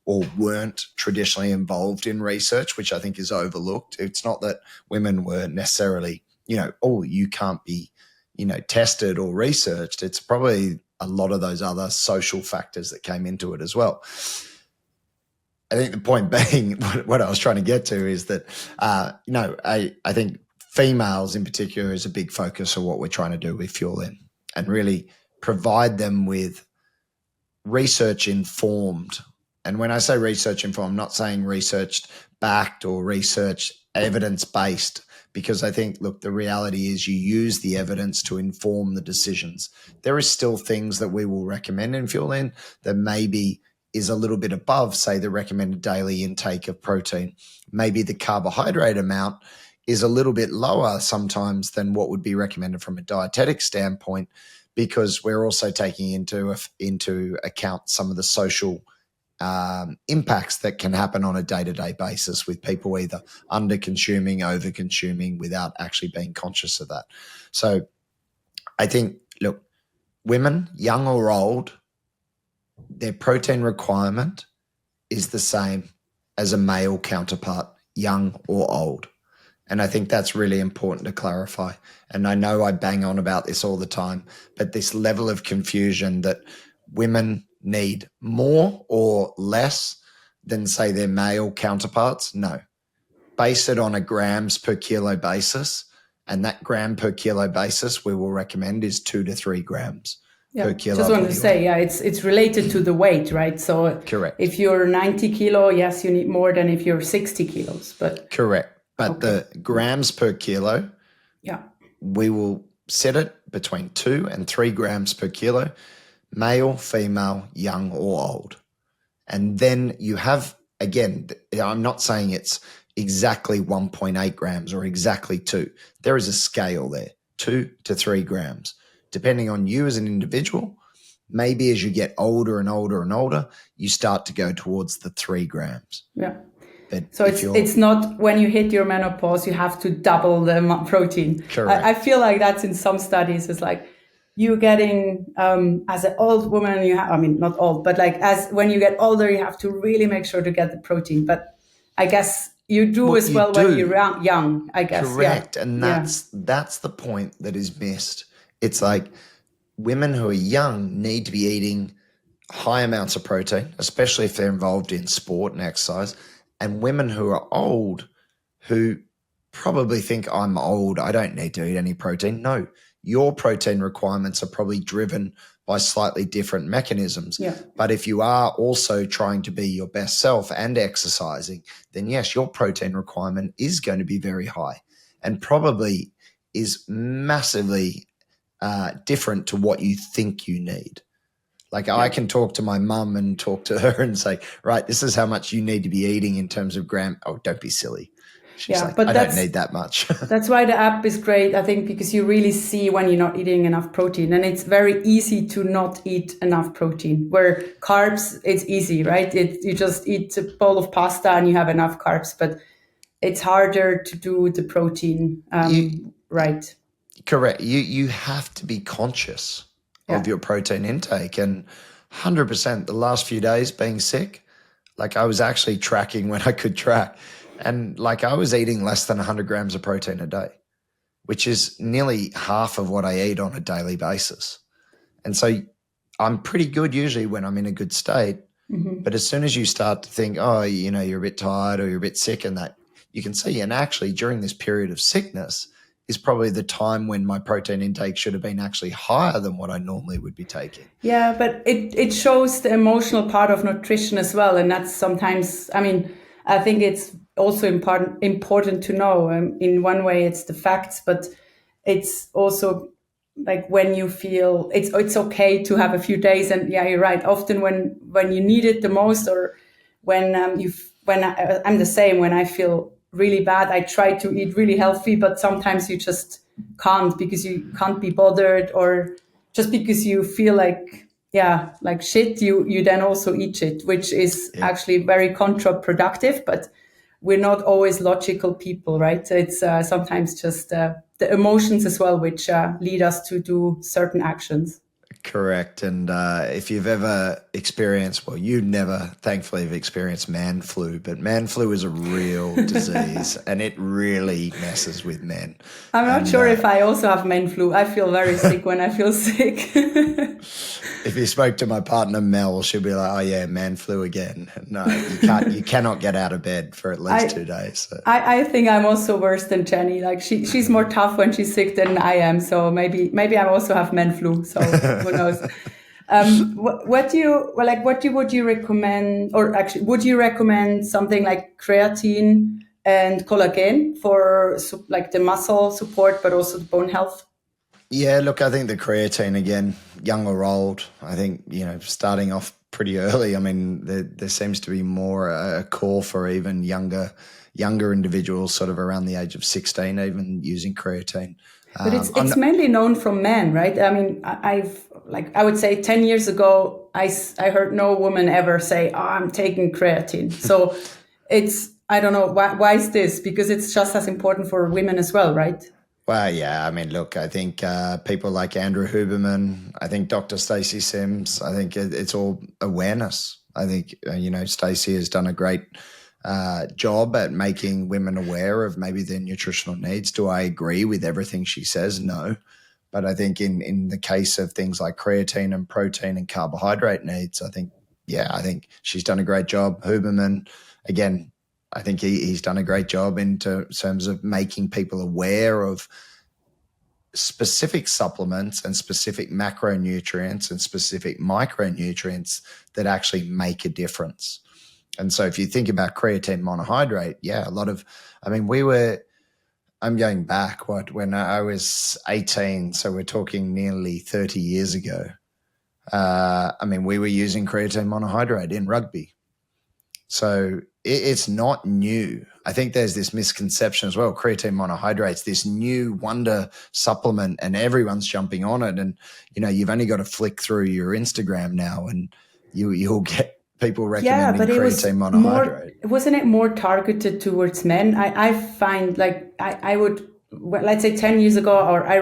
or weren't traditionally involved in research, which I think is overlooked. It's not that women were necessarily, you can't be, tested or researched. It's probably a lot of those other social factors that came into it as well. I think the point being, what I was trying to get to is that, I think females in particular is a big focus of what we're trying to do with Fuel In, and really provide them with research-informed and when I say research informed, I'm not saying research backed or research evidence based, because I think, look, the reality is you use the evidence to inform the decisions. There is still things that we will recommend in Fuel In that maybe is a little bit above, say, the recommended daily intake of protein. Maybe the carbohydrate amount is a little bit lower sometimes than what would be recommended from a dietetic standpoint, because we're also taking into account some of the social impacts that can happen on a day-to-day basis with people either under-consuming, over-consuming without actually being conscious of that. So I think, look, women, young or old, their protein requirement is the same as a male counterpart, young or old. And I think that's really important to clarify. And I know I bang on about this all the time, but this level of confusion that women need more or less than, say, their male counterparts, no. Base it on a grams per kilo basis, and that gram per kilo basis we will recommend is 2 to 3 grams per kilo. Just wanted to say, it's related to the weight, right? So correct. If you're 90 kilo, yes, you need more than if you're 60 kilos. But correct. But the grams per kilo, we will set it between 2 and 3 grams per kilo, male, female, young or old. And then you have, again, I'm not saying it's exactly 1.8 grams or exactly 2. There is a scale there, 2 to 3 grams, depending on you as an individual. Maybe as you get older and older and older, you start to go towards the 3 grams. Yeah. But so it's not when you hit your menopause, you have to double the protein. Correct. I feel like that's in some studies. It's like you getting, as an old woman, you have, I mean, not old, but like when you get older, you have to really make sure to get the protein. But I guess you do when you're young, I guess. Correct. Yeah. And that's the point that is missed. It's like women who are young need to be eating high amounts of protein, especially if they're involved in sport and exercise. And women who are old, who probably think, I'm old, I don't need to eat any protein. No, your protein requirements are probably driven by slightly different mechanisms. Yeah. But if you are also trying to be your best self and exercising, then yes, your protein requirement is going to be very high and probably is massively different to what you think you need. Like I can talk to my mum and talk to her and say, right, this is how much you need to be eating in terms of gram. Oh, don't be silly. She's like, I don't need that much. That's why the app is great, I think, because you really see when you're not eating enough protein. And it's very easy to not eat enough protein. Where carbs, it's easy, right? You just eat a bowl of pasta and you have enough carbs. But it's harder to do the protein right. Correct. You have to be conscious of your protein intake, and 100% the last few days being sick, like I was actually tracking when I could track, and like I was eating less than 100 grams of protein a day, which is nearly half of what I eat on a daily basis. And so I'm pretty good usually when I'm in a good state, but as soon as you start to think, oh, you're a bit tired or you're a bit sick, and that you can see, and actually during this period of sickness is probably the time when my protein intake should have been actually higher than what I normally would be taking. Yeah, but it shows the emotional part of nutrition as well. And that's sometimes, I mean, I think it's also important to know. In one way, it's the facts, but it's also like when you feel it's okay to have a few days. And yeah, you're right. Often when you need it the most, or when I'm the same, when I feel really bad, I try to eat really healthy, but sometimes you just can't because you can't be bothered, or just because you feel like shit, you then also eat shit, which is actually very counterproductive. But we're not always logical people, right? It's sometimes just the emotions as well, which lead us to do certain actions. Correct. And if you've ever experienced, well, you never, thankfully, have experienced man flu, but man flu is a real disease and it really messes with men. I'm not sure if I also have man flu. I feel very sick when I feel sick. If you spoke to my partner, Mel, she'd be like, oh yeah, man flu again. No, you cannot get out of bed for at least 2 days. So. I think I'm also worse than Jenny. Like she's more tough when she's sick than I am. So maybe I also have man flu. So who knows? What do you well, like? Would you recommend, or actually, would you recommend something like creatine and collagen for like the muscle support, but also the bone health? Yeah, look, I think the creatine again, young or old, I think, starting off pretty early. I mean, there seems to be more a call for even younger individuals, sort of around the age of 16, even using creatine. But it's I'm it's mainly known from men, right? I mean, I've like I would say 10 years ago, I heard no woman ever say, "Oh, I'm taking creatine." So it's I don't know why is this? Because it's just as important for women as well, right? Well, yeah. I mean, look, I think people like Andrew Huberman, I think Dr. Stacey Sims, I think it's all awareness. I think, Stacey has done a great job at making women aware of maybe their nutritional needs. Do I agree with everything she says? No. But I think in the case of things like creatine and protein and carbohydrate needs, I think she's done a great job. Huberman, again, I think he's done a great job in terms of making people aware of specific supplements and specific macronutrients and specific micronutrients that actually make a difference. And so if you think about creatine monohydrate, I'm going back, when I was 18, so we're talking nearly 30 years ago. We were using creatine monohydrate in rugby. So it's not new. I think there's this misconception as well. Creatine monohydrate's this new wonder supplement and everyone's jumping on it. And, you've only got to flick through your Instagram now and you'll get people Yeah, recommending but it was creatine more, monohydrate. wasn't it more targeted towards men? I find like I would, well, let's say 10 years ago, or I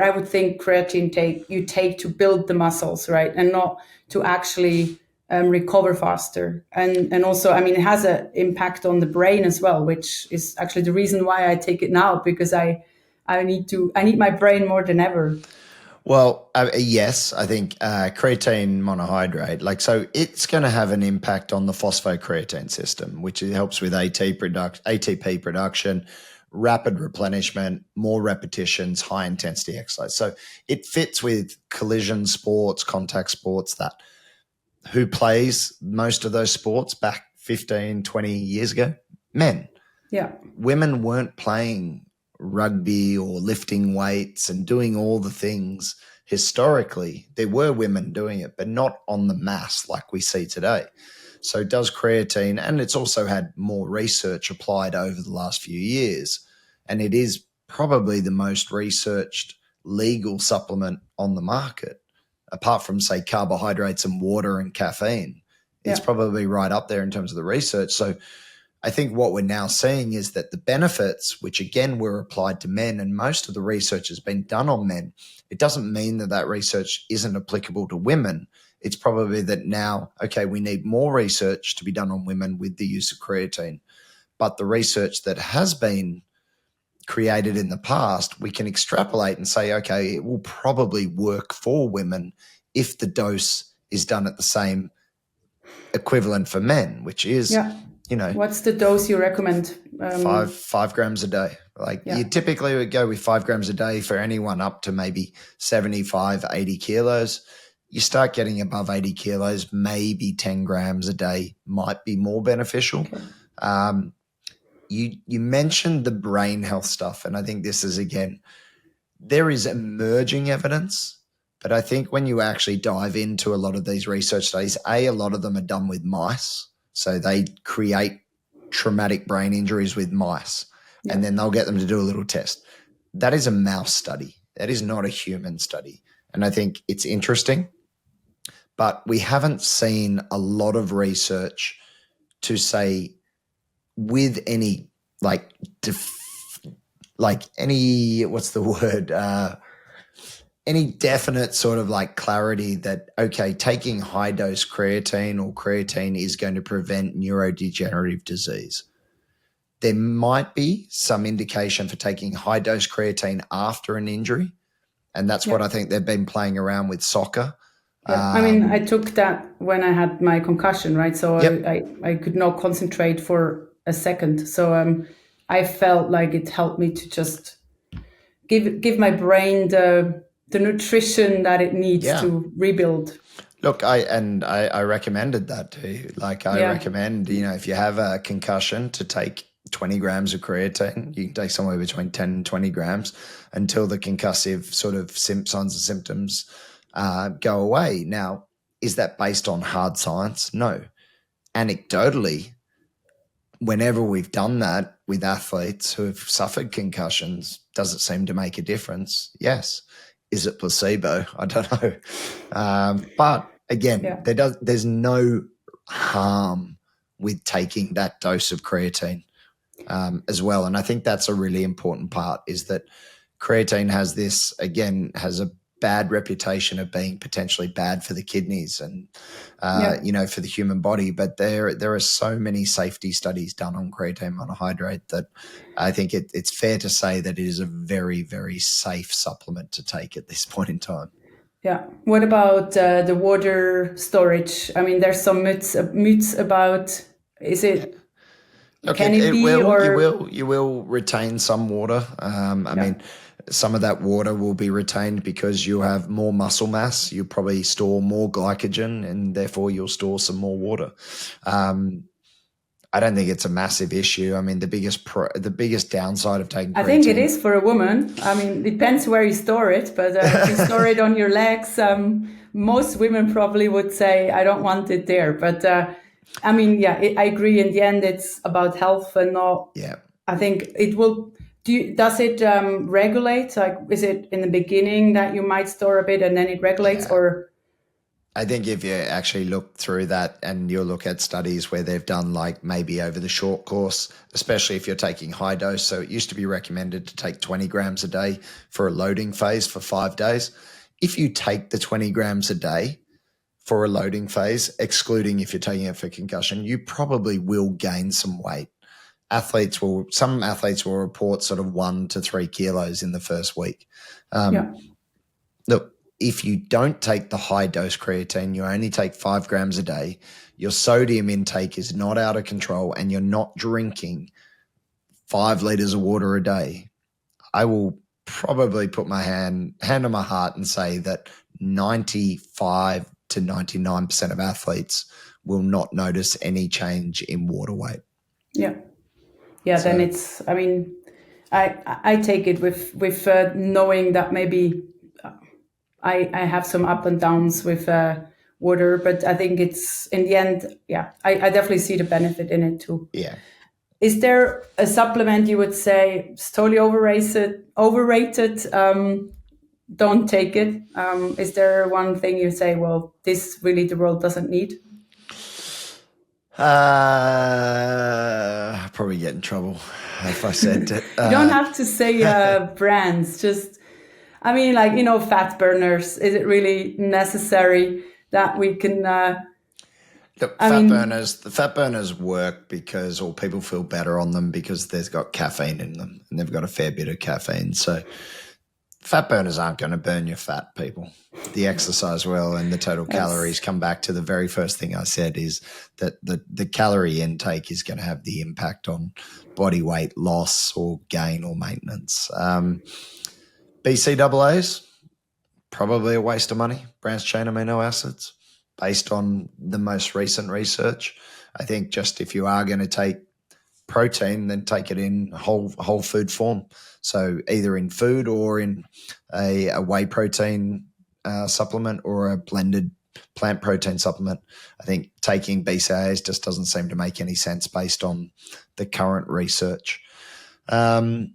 would think creatine you take to build the muscles, right? And not to actually recover faster. And also, I mean, it has an impact on the brain as well, which is actually the reason why I take it now, because I need my brain more than ever. Well, yes, I think creatine monohydrate, so it's going to have an impact on the phosphocreatine system, which helps with ATP production, rapid replenishment, more repetitions, high intensity exercise. So it fits with collision sports, contact sports. That who plays most of those sports back 15, 20 years ago? Men. Yeah. Women weren't playing rugby or lifting weights and doing all the things historically. There were women doing it, but not on the mass like we see today. So does creatine, and it's also had more research applied over the last few years, and it is probably the most researched legal supplement on the market, apart from, say, carbohydrates and water and caffeine. It's Yeah. probably right up there in terms of the research. So I think what we're now seeing is that the benefits, which again were applied to men, and most of the research has been done on men, it doesn't mean that research isn't applicable to women. It's probably that now, okay, we need more research to be done on women with the use of creatine. But the research that has been created in the past, we can extrapolate and say, okay, it will probably work for women if the dose is done at the same equivalent for men, which is, Yeah. What's the dose you recommend? 5 grams a day. You typically would go with 5 grams a day for anyone up to maybe 75, 80 kilos. You start getting above 80 kilos, maybe 10 grams a day might be more beneficial. Okay. You mentioned the brain health stuff, and I think this is, again, there is emerging evidence, but I think when you actually dive into a lot of these research studies, a lot of them are done with mice. So they create traumatic brain injuries with mice, and then they'll get them to do a little test. That is a mouse study. That is not a human study. And I think it's interesting, but we haven't seen a lot of research to say with any any definite sort of clarity that, okay, taking high dose creatine is going to prevent neurodegenerative disease. There might be some indication for taking high dose creatine after an injury. And that's what I think they've been playing around with soccer. Yeah. I mean, I took that when I had my concussion, right? So I could not concentrate for a second. So I felt like it helped me to just give my brain the the nutrition that it needs Yeah. to rebuild. Look, I recommended that to you. Like I recommend, if you have a concussion, to take 20 grams of creatine. You can take somewhere between 10 and 20 grams until the concussive sort of signs and symptoms go away. Now, is that based on hard science? No. Anecdotally, whenever we've done that with athletes who have suffered concussions, does it seem to make a difference? Yes. Is it placebo? I don't know. But again, there's no harm with taking that dose of creatine as well. And I think that's a really important part, is that creatine has a bad reputation of being potentially bad for the kidneys and, for the human body. But there are so many safety studies done on creatine monohydrate that I think it's fair to say that it is a very, very safe supplement to take at this point in time. Yeah. What about the water storage? I mean, there's some myths about, is it, Look, can it be, or you will retain some water. I mean, some of that water will be retained because you have more muscle mass. You probably store more glycogen, and therefore you'll store some more water. I don't think it's a massive issue. I mean, the biggest downside of taking creatine, I think it is for a woman. I mean, it depends where you store it, but if you store it on your legs, most women probably would say, I don't want it there. But I mean, I agree. In the end, it's about health and not. Yeah. I think it will. Does it regulate? Like, is it in the beginning that you might store a bit and then it regulates, or? I think if you actually look through that and you'll look at studies where they've done like maybe over the short course, especially if you're taking high dose. So it used to be recommended to take 20 grams a day for a loading phase for 5 days. If you take the 20 grams a day for a loading phase, excluding if you're taking it for concussion, you probably will gain some weight. Some athletes will report sort of 1 to 3 kilos in the first week. Look, if you don't take the high dose creatine, you only take 5 grams a day, your sodium intake is not out of control, and you're not drinking 5 liters of water a day, I will probably put my hand on my heart and say that 95 to 99% of athletes will not notice any change in water weight. Yeah. So, then it's, I mean, I take it with knowing that maybe I have some up and downs with water, but I think it's in the end, I definitely see the benefit in it too. Yeah. Is there a supplement you would say is totally overrated? Don't take it. Is there one thing you say, well, this really the world doesn't need? Probably get in trouble if I said it. You don't have to say brands, just, I mean, like, fat burners. Is it really necessary that we can... Look, the fat burners work because, or people feel better on them because there's got caffeine in them, and they've got a fair bit of caffeine. So fat burners aren't going to burn your fat, people. The exercise will, and the total calories come back to the very first thing I said, is that the calorie intake is going to have the impact on body weight loss or gain or maintenance. BCAAs, probably a waste of money, branched chain amino acids, based on the most recent research. I think just if you are going to take protein, then take it in whole food form. So either in food or in a whey protein supplement or a blended plant protein supplement. I think taking BCAAs just doesn't seem to make any sense based on the current research. That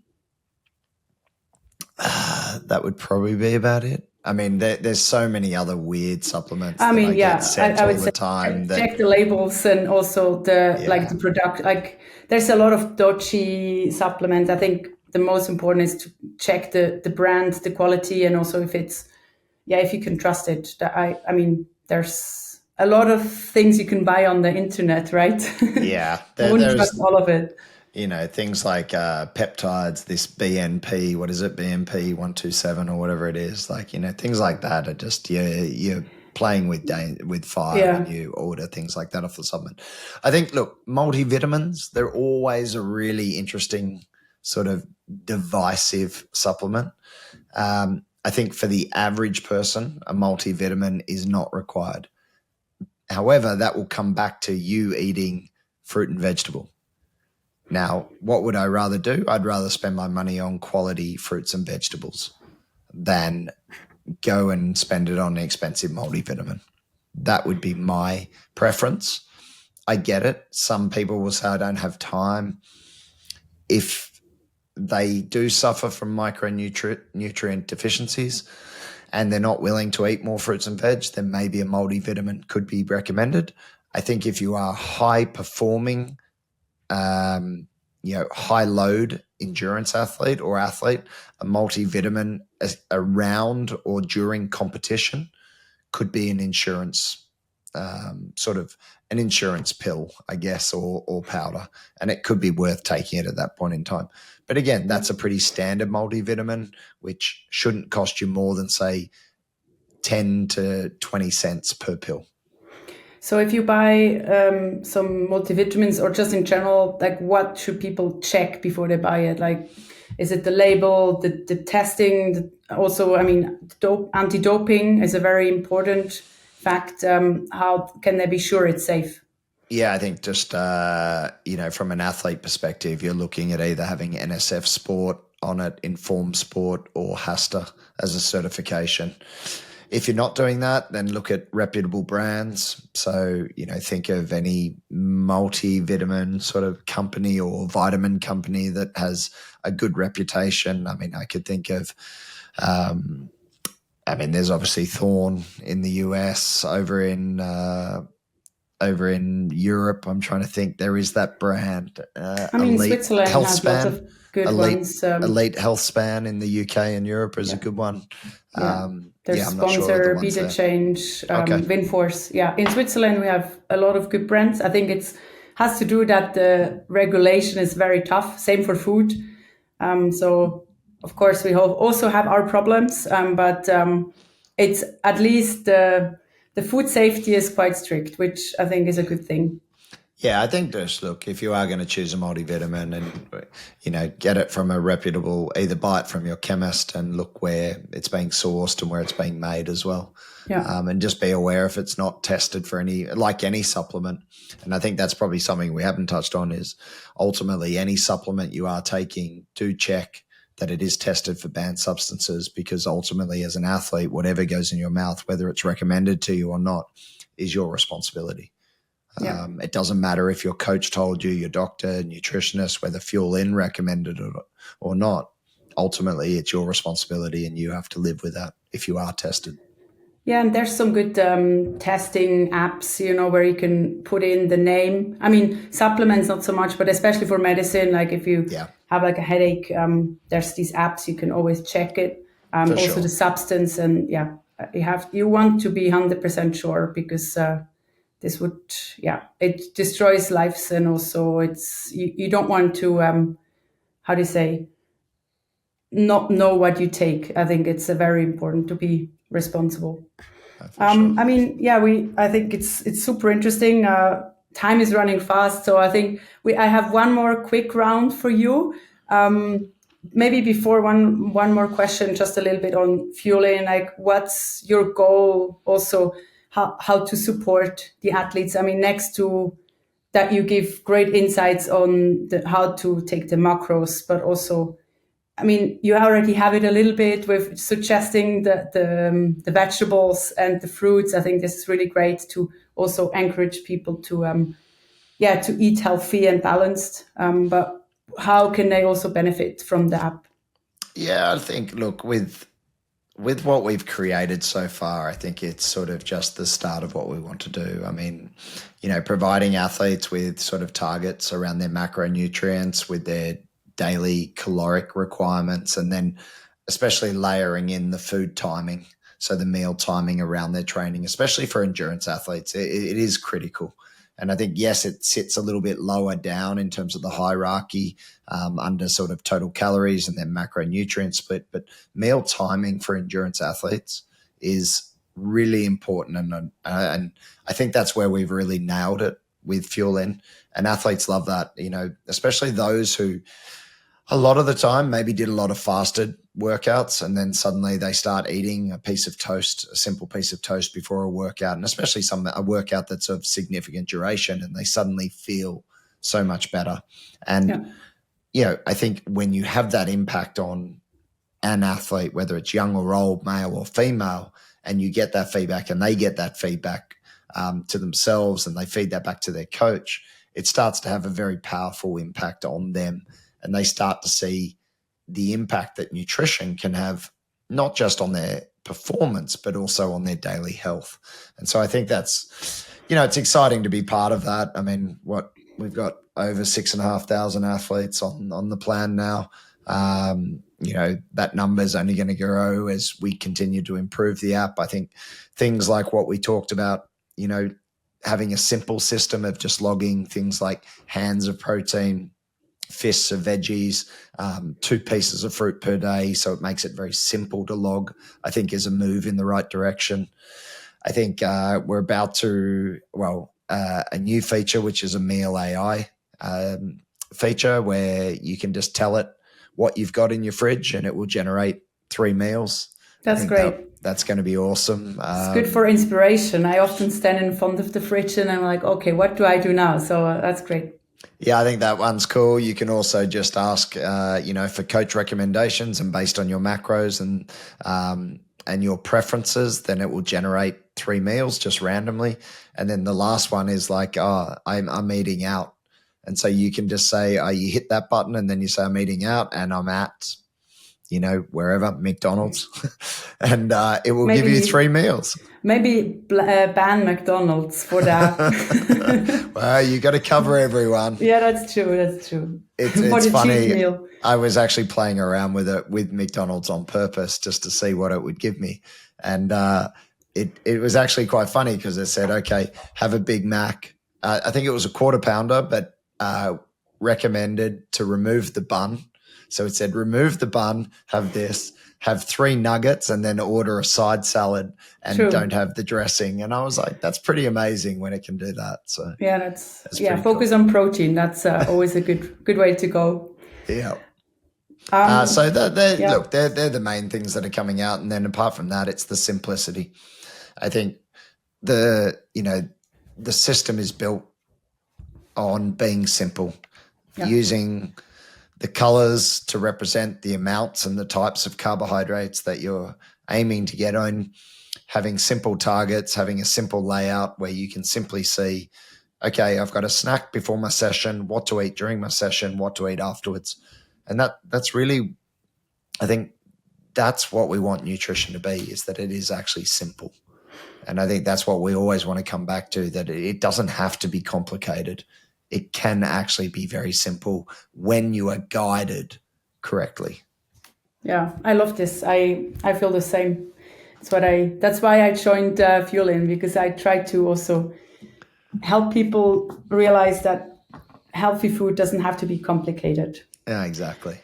would probably be about it. I mean, there's so many other weird supplements. I mean, get sent all the time. Check the labels, and also the product. Like, there's a lot of dodgy supplements. I think the most important is to check the brand, the quality, and also if it's if you can trust it. I mean, there's a lot of things you can buy on the internet, right? Yeah, I wouldn't trust all of it. Things like peptides, this BNP, what is it, BNP 127 or whatever it is, like, things like that are just, you're playing with fire when you order things like that off the supplement. I think, look, multivitamins, they're always a really interesting sort of divisive supplement. I think for the average person, a multivitamin is not required. However, that will come back to you eating fruit and vegetable. Now, what would I rather do? I'd rather spend my money on quality fruits and vegetables than go and spend it on an expensive multivitamin. That would be my preference. I get it. Some people will say, I don't have time. If they do suffer from micronutrient deficiencies and they're not willing to eat more fruits and veg, then maybe a multivitamin could be recommended. I think if you are high performing, high load endurance athlete or athlete, a multivitamin around or during competition could be an insurance, sort of an insurance pill, I guess, or powder. And it could be worth taking it at that point in time. But again, that's a pretty standard multivitamin, which shouldn't cost you more than, say, 10 to 20 cents per pill. So if you buy some multivitamins or just in general, like what should people check before they buy it? Like, is it the label, the testing? Also, I mean, anti-doping is a very important fact. How can they be sure it's safe? Yeah, I think just, from an athlete perspective, you're looking at either having NSF Sport on it, Informed Sport, or HASTA as a certification. If you're not doing that, then look at reputable brands. So, think of any multivitamin sort of company or vitamin company that has a good reputation. I mean, I could think of, there's obviously Thorne in the US, over in Europe. I'm trying to think. There is that brand, Elite Switzerland has lots Healthspan. of good ones. Elite Healthspan in the UK and Europe is a good one. Their I'm not sure sponsor, of the ones Be the there. Change, Okay. Winforce. Yeah, in Switzerland we have a lot of good brands. I think it's has to do that the regulation is very tough. Same for food. So of course we also have our problems, but it's at least the food safety is quite strict, which I think is a good thing. Yeah, I think just look, if you are going to choose a multivitamin and, get it from a reputable, either buy it from your chemist and look where it's being sourced and where it's being made as well. Yeah. And just be aware if it's not tested for like any supplement. And I think that's probably something we haven't touched on is ultimately any supplement you are taking, do check that it is tested for banned substances, because ultimately as an athlete, whatever goes in your mouth, whether it's recommended to you or not, is your responsibility. Yeah. It doesn't matter if your coach told you, your doctor, nutritionist, whether Fuel In recommended it or not. Ultimately, it's your responsibility and you have to live with that if you are tested. Yeah, and there's some good testing apps, where you can put in the name. I mean, supplements not so much, but especially for medicine, like if you have like a headache, there's these apps you can always check it. Also sure. the substance, and you want to be 100% sure, because this would it destroys lives, and also it's you don't want to how do you say, not know what you take. I think it's very important to be responsible. Sure. I think it's super interesting. Time is running fast, so I think I have one more quick round for you. Maybe before one more question, just a little bit on fueling. Like, what's your goal? Also, how to support the athletes? I mean, next to that, you give great insights on how to take the macros, but also, I mean, you already have it a little bit with suggesting the vegetables and the fruits. I think this is really great to also encourage people to eat healthy and balanced. But how can they also benefit from the app? Yeah, I think, look, with what we've created so far, I think it's sort of just the start of what we want to do. I mean, providing athletes with sort of targets around their macronutrients, with their daily caloric requirements, and then especially layering in the food timing, so the meal timing around their training, especially for endurance athletes, it is critical. And I think, yes, it sits a little bit lower down in terms of the hierarchy, under sort of total calories and then macronutrient split, but meal timing for endurance athletes is really important. And I think that's where we've really nailed it with Fuel In. And athletes love that, especially those who A lot of the time, maybe did a lot of fasted workouts, and then suddenly they start eating a piece of toast, a simple piece of toast before a workout, and especially a workout that's of significant duration, and they suddenly feel so much better. And I think when you have that impact on an athlete, whether it's young or old, male or female, and you get that feedback and they get that feedback to themselves and they feed that back to their coach, it starts to have a very powerful impact on them. And they start to see the impact that nutrition can have, not just on their performance, but also on their daily health. And so I think that's, it's exciting to be part of that. I mean, we've got over 6,500 athletes on the plan now. That number is only going to grow as we continue to improve the app. I think things like what we talked about, having a simple system of just logging things like hands of protein, fists of veggies, 2 pieces of fruit per day, so it makes it very simple to log, I think is a move in the right direction. I think we're about to, a new feature, which is a meal AI feature where you can just tell it what you've got in your fridge and it will generate 3 meals. That's great. That's going to be awesome. It's good for inspiration. I often stand in front of the fridge and I'm like, okay, what do I do now? So that's great. Yeah, I think that one's cool. You can also just ask, for coach recommendations, and based on your macros and your preferences, then it will generate 3 meals just randomly. And then the last one is like, I'm eating out. And so you can just say, you hit that button and then you say, I'm eating out and I'm at, wherever, McDonald's. And it will give you 3 meals. Maybe ban McDonald's for that. Well, you got to cover everyone. Yeah, that's true. It's funny. I was actually playing around with it with McDonald's on purpose just to see what it would give me. And it was actually quite funny because it said, okay, have a Big Mac. I think it was a quarter pounder, but recommended to remove the bun. So it said, remove the bun, have this, have 3 nuggets, and then order a side salad and don't have the dressing. And I was like, that's pretty amazing when it can do that. So yeah, focus on protein. That's always a good way to go. Yeah. So they're the main things that are coming out. And then apart from that, it's the simplicity. I think the system is built on being simple, using the colors to represent the amounts and the types of carbohydrates that you're aiming to get on, having simple targets, having a simple layout where you can simply see, okay, I've got a snack before my session, what to eat during my session, what to eat afterwards. And that's really, I think that's what we want nutrition to be, is that it is actually simple. And I think that's what we always want to come back to, that it doesn't have to be complicated. It can actually be very simple when you are guided correctly. Yeah, I love this. I feel the same. That's why I joined Fuel In, because I try to also help people realize that healthy food doesn't have to be complicated. Yeah, exactly.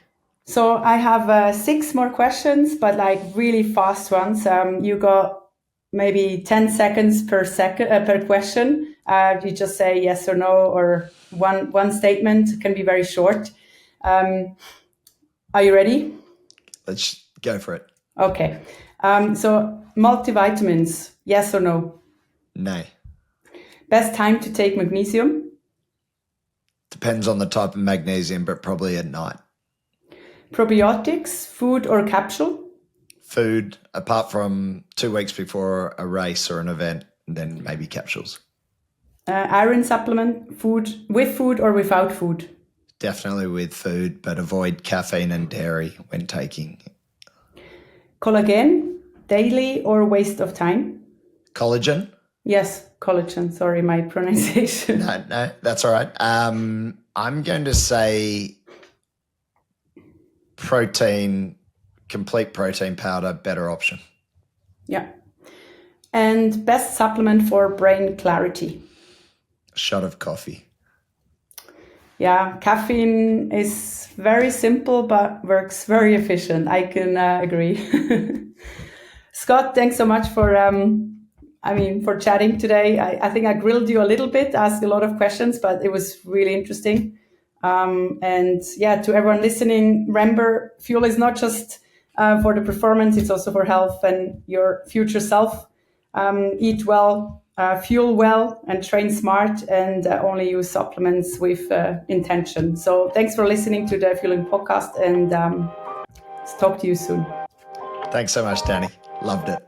So I have 6 more questions, but like really fast ones. You got maybe 10 seconds per question. You just say yes or no, or one statement. It can be very short. Are you ready? Let's go for it. Okay. So multivitamins, yes or no? No. Best time to take magnesium? Depends on the type of magnesium, but probably at night. Probiotics, food or capsule? Food, apart from 2 weeks before a race or an event, and then maybe capsules. Iron supplement, with food or without food? Definitely with food, but avoid caffeine and dairy when taking. Collagen, daily or waste of time? Collagen? Yes, collagen. Sorry, my pronunciation. No, that's all right. I'm going to say protein, complete protein powder, better option. Yeah. And best supplement for brain clarity? A shot of coffee. Yeah, caffeine is very simple, but works very efficient. I can agree. Scott, thanks so much for chatting today. I think I grilled you a little bit, asked a lot of questions, but it was really interesting. And yeah, to everyone listening, remember, fuel is not just for the performance, it's also for health and your future self. Eat well, fuel well, and train smart, and only use supplements with intention. So thanks for listening to the Fueling Podcast, and talk to you soon. Thanks so much, Danny. Loved it.